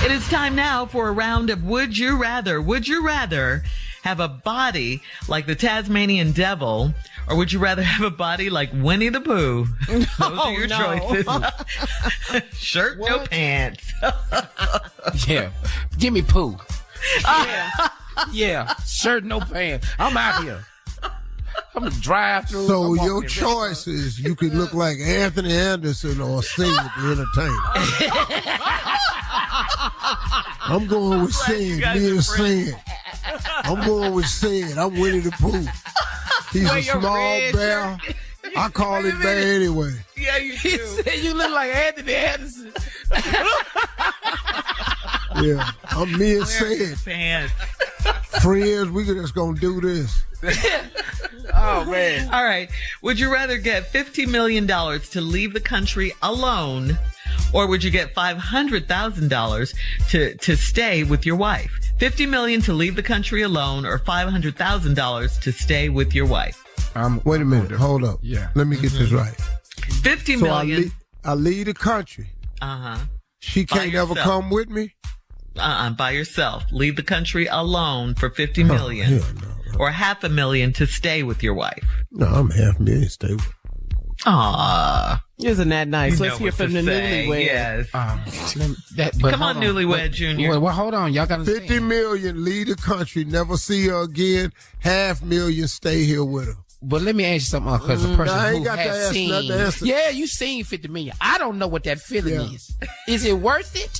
A: It is time now for a round of Would You Rather. Would you rather have a body like the Tasmanian Devil, or would you rather have a body like Winnie the Pooh? Those are your choices. Shirt, no pants.
F: Yeah. Give me Pooh. Yeah. Shirt, no pants. I'm out here. I'm gonna drive through.
B: So your choice is you could look like Anthony Anderson or sing with the Entertainer. I'm going with Sid. Me and Sid. I'm going with Sid. I'm Winnie the Pooh. He's a small bear. I call him bear anyway.
A: Yeah, you do.
F: He said you look like Anthony Anderson.
B: Yeah, I'm me and Sid. Friends, we just gonna do this.
F: Oh, man.
A: All right. Would you rather get $50 million to leave the country alone, or would you get $500,000 to stay with your wife? $50 million to leave the country alone, or $500,000 to stay with your wife?
B: Wait a minute. Hold up.
F: Yeah.
B: Let me get this right.
A: $50 million.
B: I leave the country. She can't ever come with me?
A: By yourself. Leave the country alone for $50 million. Or $500,000 to stay with your wife.
B: No, I'm $500,000 stay with.
A: Aww.
G: Isn't that nice? Let's hear from the newlywed.
A: Yes.
F: Come
A: on, newlywed Junior.
F: Well, hold on. Y'all got to
B: $50 million, leave the country, never see her again. $500,000, stay here with her.
F: But let me ask you something, because the person
B: I ain't
F: who
B: got
F: has seen, yeah, you seen $50 million. I don't know what that feeling is. Is it worth it?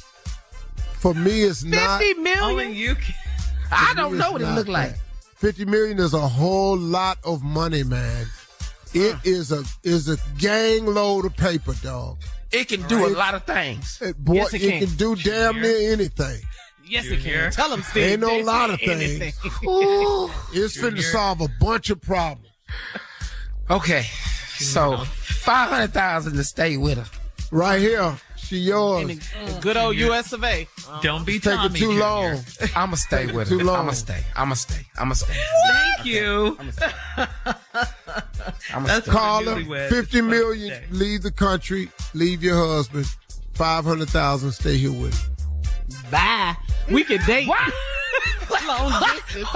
B: For me, it's not.
G: $50 million.
A: Only you can.
F: I don't know what it look like.
B: $50 million is a whole lot of money, man. It is a gang load of paper, dog.
F: It can do a lot of things.
B: Boy, yes, it can do damn near anything.
G: Yes, it can. Tell them, Steve.
B: Ain't no lot of things. It's finna solve a bunch of problems.
F: Okay, so $500,000 to stay with her.
B: Right here.
T: She yours.
G: In the good old U.S. of A.
A: Don't be
T: taking
A: Tommy
T: too
A: Jr.
T: long.
F: I'ma stay with her. I'ma stay.
A: Thank you. That's
T: Call her.
A: newlywed.
T: 50 million. Leave the country. Leave your husband. 500,000. Stay here with him.
G: Bye. We can date. Long distance.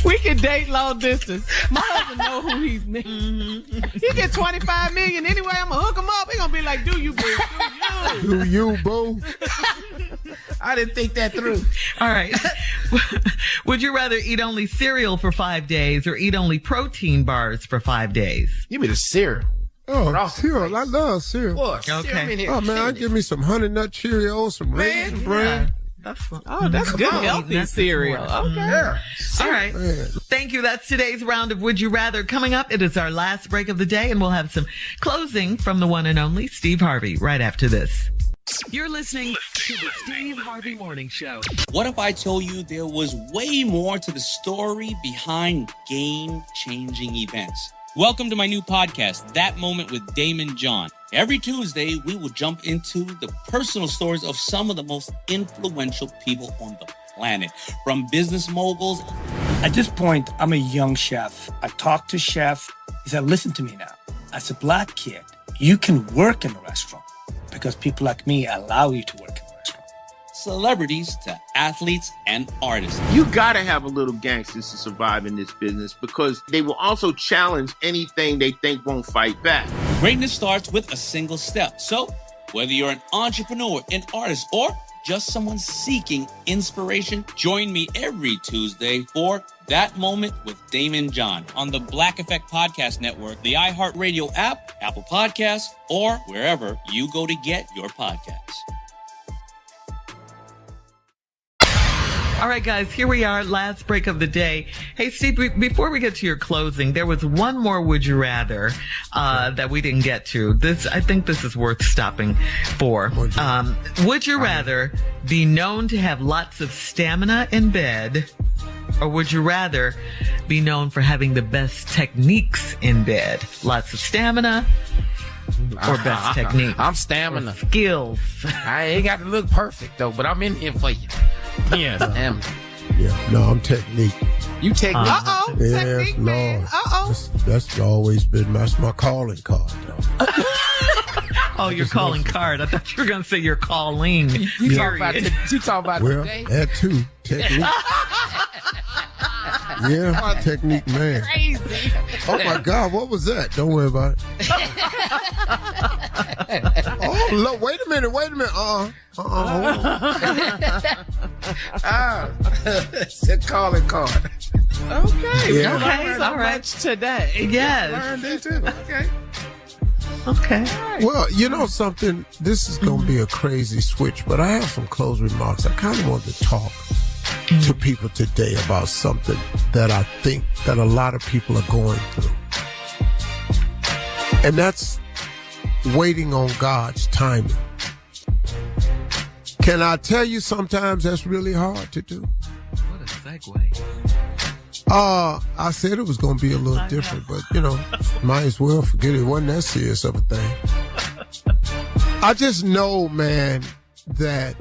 G: We can date long distance. My husband know who he's met. He get 25 million anyway. I'm gonna hook him up. He gonna be like, "Do you, boo?
T: Do you, boo?"
F: I didn't think that through.
A: All right. Would you rather eat only cereal for 5 days or eat only protein bars for 5 days?
F: Give me the cereal.
T: Oh, cereal. I love cereal.
F: What?
A: Okay.
T: Oh, man, give me some Honey Nut Cheerios, some Raisin Bran.
A: That's fun.
G: Oh, that's good, healthy cereal. Okay.
T: Yeah.
A: All right.
T: Man.
A: Thank you. That's today's round of Would You Rather. Coming up, it is our last break of the day, and we'll have some closing from the one and only Steve Harvey right after this.
H: You're listening to the Steve Harvey Morning Show.
C: What if I told you there was way more to the story behind game-changing events? Welcome to my new podcast, That Moment with Damon John. Every Tuesday, we will jump into the personal stories of some of the most influential people on the planet, from business moguls.
D: At this point, I'm a young chef. I talked to chef. He said, listen to me now. As a black kid, you can work in a restaurant because people like me allow you to work in a restaurant.
C: Celebrities to athletes and artists.
E: You gotta have a little gangsters to survive in this business because they will also challenge anything they think won't fight back.
C: Greatness starts with a single step. So, whether you're an entrepreneur, an artist, or just someone seeking inspiration, join me every Tuesday for That Moment with Damon John on the Black Effect Podcast Network, the iHeartRadio app, Apple Podcasts, or wherever you go to get your podcasts.
A: All right, guys, here we are, last break of the day. Hey, Steve, before we get to your closing, there was one more Would You Rather that we didn't get to. I think this is worth stopping for. Would you rather be known to have lots of stamina in bed, or would you rather be known for having the best techniques in bed? Lots of stamina or best technique?
F: I'm stamina.
A: Or skills.
F: I ain't got to look perfect, though, but I'm in here for you. Yeah, stamina.
T: Yeah, no, I'm technique.
F: You technique.
T: Yes,
G: technique,
T: Lord.
G: man.
T: That's always been my calling card, though.
A: Oh, your calling card. I thought you were going to say your calling.
F: You talking about today?
T: That too. Technique. Yeah, technique, man.
G: Crazy.
T: Oh my God, what was that? Don't worry about it. Oh, look, wait a minute.
F: It's a calling card.
G: Okay.
T: Yeah.
A: Okay,
G: So
A: all right.
G: much today.
A: Yes.
F: Learned it too. Okay.
A: Okay.
T: Well, you know something? This is going to be a crazy switch, but I have some close remarks. I kind of want to talk to people today about something that I think that a lot of people are going through. And that's waiting on God's timing. Can I tell you sometimes that's really hard to do?
A: What a segue.
T: I said it was going to be a little different, but, might as well forget it. It wasn't that serious of a thing. I just know, man, that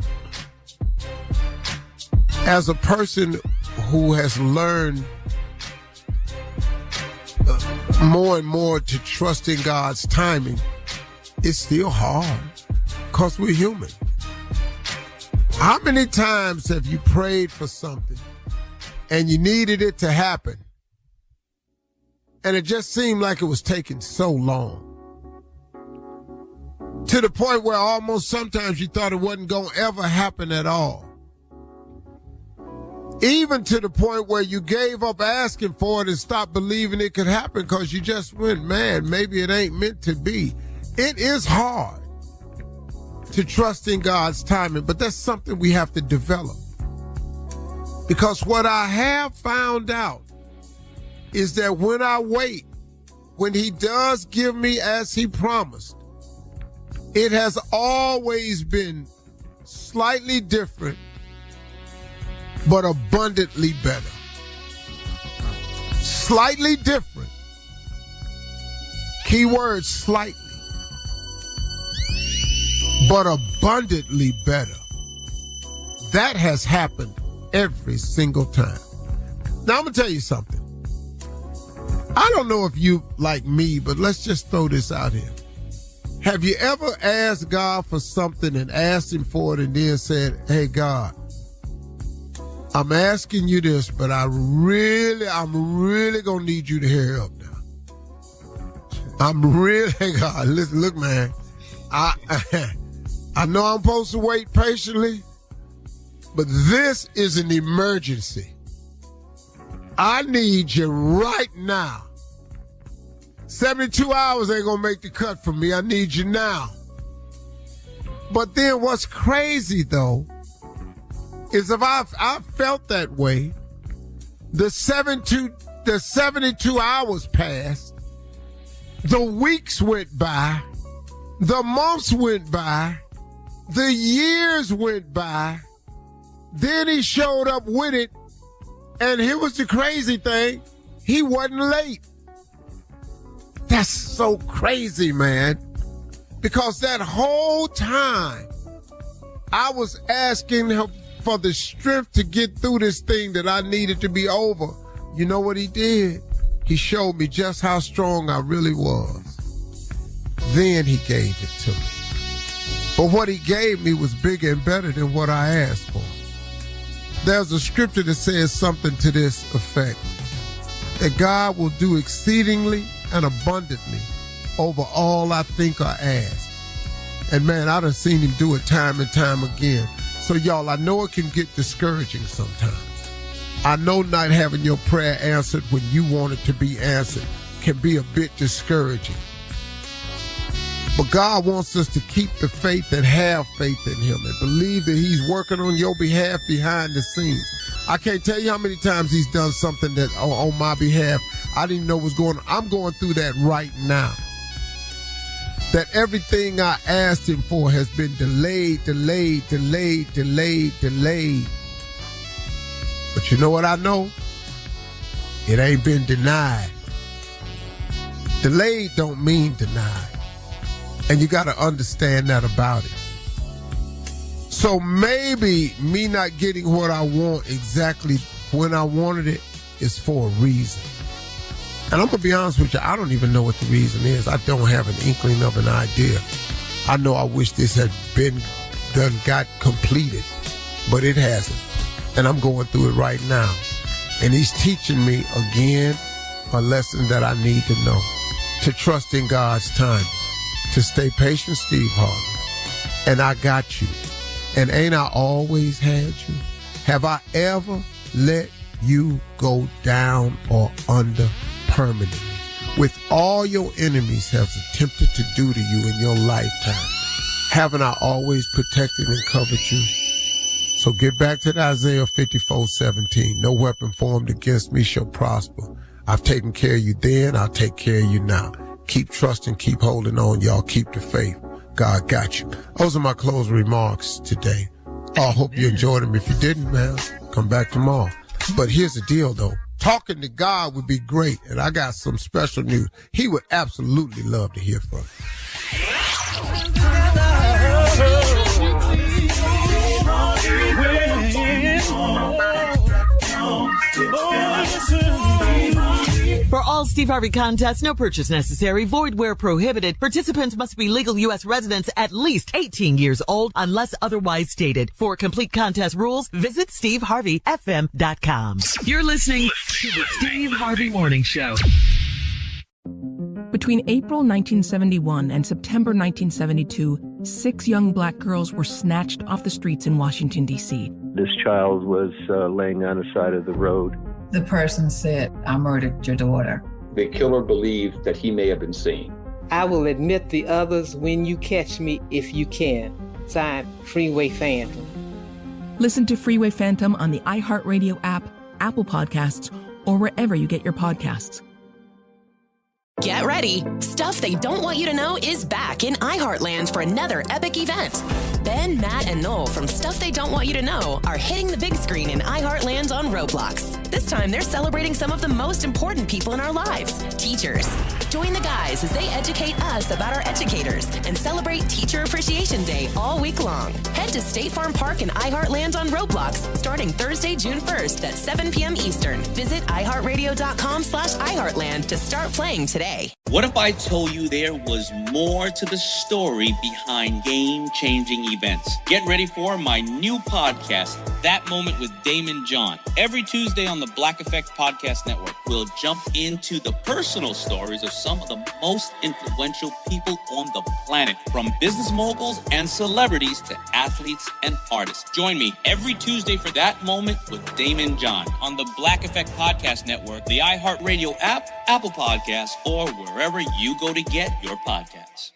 T: as a person who has learned more and more to trust in God's timing, it's still hard because we're human. How many times have you prayed for something and you needed it to happen, and it just seemed like it was taking so long, to the point where almost sometimes you thought it wasn't going to ever happen at all? Even to the point where you gave up asking for it and stopped believing it could happen because you just went, man, maybe it ain't meant to be. It is hard to trust in God's timing, but that's something we have to develop. Because what I have found out is that when I wait, when he does give me as he promised, it has always been slightly different, but abundantly better.
B: Keyword slightly, but abundantly better. That has happened every single time. Now, I'm going to tell you something. I don't know if you like me, but let's just throw this out here. Have you ever asked God for something and asked him for it and then said, hey, God, I'm asking you this, but I'm really going to need you to hurry up now. God, listen, look, man, I know I'm supposed to wait patiently, but this is an emergency. I need you right now. 72 hours ain't gonna make the cut for me. I need you now. But then what's crazy, though, is if I felt that way, the 72 hours passed, the weeks went by, the months went by, the years went by, then he showed up with it, and here was the crazy thing, he wasn't late. That's so crazy, man. Because that whole time, I was asking him for the strength to get through this thing that I needed to be over. You know what he did? He showed me just how strong I really was. Then he gave it to me. But what he gave me was bigger and better than what I asked for. There's a scripture that says something to this effect, that God will do exceedingly and abundantly over all I think or ask. And man, I done seen him do it time and time again. So y'all, I know it can get discouraging sometimes. I know not having your prayer answered when you want it to be answered can be a bit discouraging. But God wants us to keep the faith and have faith in him and believe that he's working on your behalf behind the scenes. I can't tell you how many times he's done something that on my behalf I didn't know was going on. I'm going through that right now. That everything I asked him for has been delayed. But you know what I know? It ain't been denied. Delayed don't mean denied. And you got to understand that about it. So maybe me not getting what I want exactly when I wanted it is for a reason. And I'm going to be honest with you, I don't even know what the reason is. I don't have an inkling of an idea. I know I wish this had been got completed, but it hasn't. And I'm going through it right now. And he's teaching me again a lesson that I need to know. To trust in God's timing. To stay patient, Steve Harvey. And I got you. And ain't I always had you? Have I ever let you go down or under permanently? With all your enemies have attempted to do to you in your lifetime, haven't I always protected and covered you? So get back to the Isaiah 54:17. No weapon formed against me shall prosper. I've taken care of you then, I'll take care of you now. Keep trusting, keep holding on, y'all. Keep the faith. God got you. Those are my closing remarks today. I hope you enjoyed them. If you didn't, man, come back tomorrow. But here's the deal, though. Talking to God would be great, and I got some special news. He would absolutely love to hear from you.
A: For all Steve Harvey contests, no purchase necessary, void where prohibited. Participants must be legal U.S. residents at least 18 years old unless otherwise stated. For complete contest rules, visit SteveHarveyFM.com.
H: You're listening to the Steve Harvey Morning Show.
K: Between April 1971 and September 1972, 6 young black girls were snatched off the streets in Washington, D.C.
M: This child was laying on the side of the road.
N: The person said, I murdered your daughter.
O: The killer believed that he may have been seen.
L: I will admit the others when you catch me if you can. Signed, Freeway Phantom.
K: Listen to Freeway Phantom on the iHeartRadio app, Apple Podcasts, or wherever you get your podcasts.
U: Get ready. Stuff They Don't Want You to Know is back in iHeartland for another epic event. Ben, Matt, and Noel from Stuff They Don't Want You to Know are hitting the big screen in iHeartland on Roblox. This time, they're celebrating some of the most important people in our lives, teachers. Join the guys as they educate us about our educators and celebrate Teacher Appreciation Day all week long. Head to State Farm Park and iHeartland on Roblox starting Thursday, June 1st at 7 p.m. Eastern. Visit iHeartRadio.com/iHeartland to start playing today.
C: What if I told you there was more to the story behind game-changing events? Get ready for my new podcast, That Moment with Damon John. Every Tuesday on the Black Effect Podcast Network, we'll jump into the personal stories of some of the most influential people on the planet, from business moguls and celebrities to athletes and artists. Join me every Tuesday for That Moment with Damon John on the Black Effect Podcast Network, the iHeartRadio app, Apple Podcasts, or wherever you go to get your podcasts.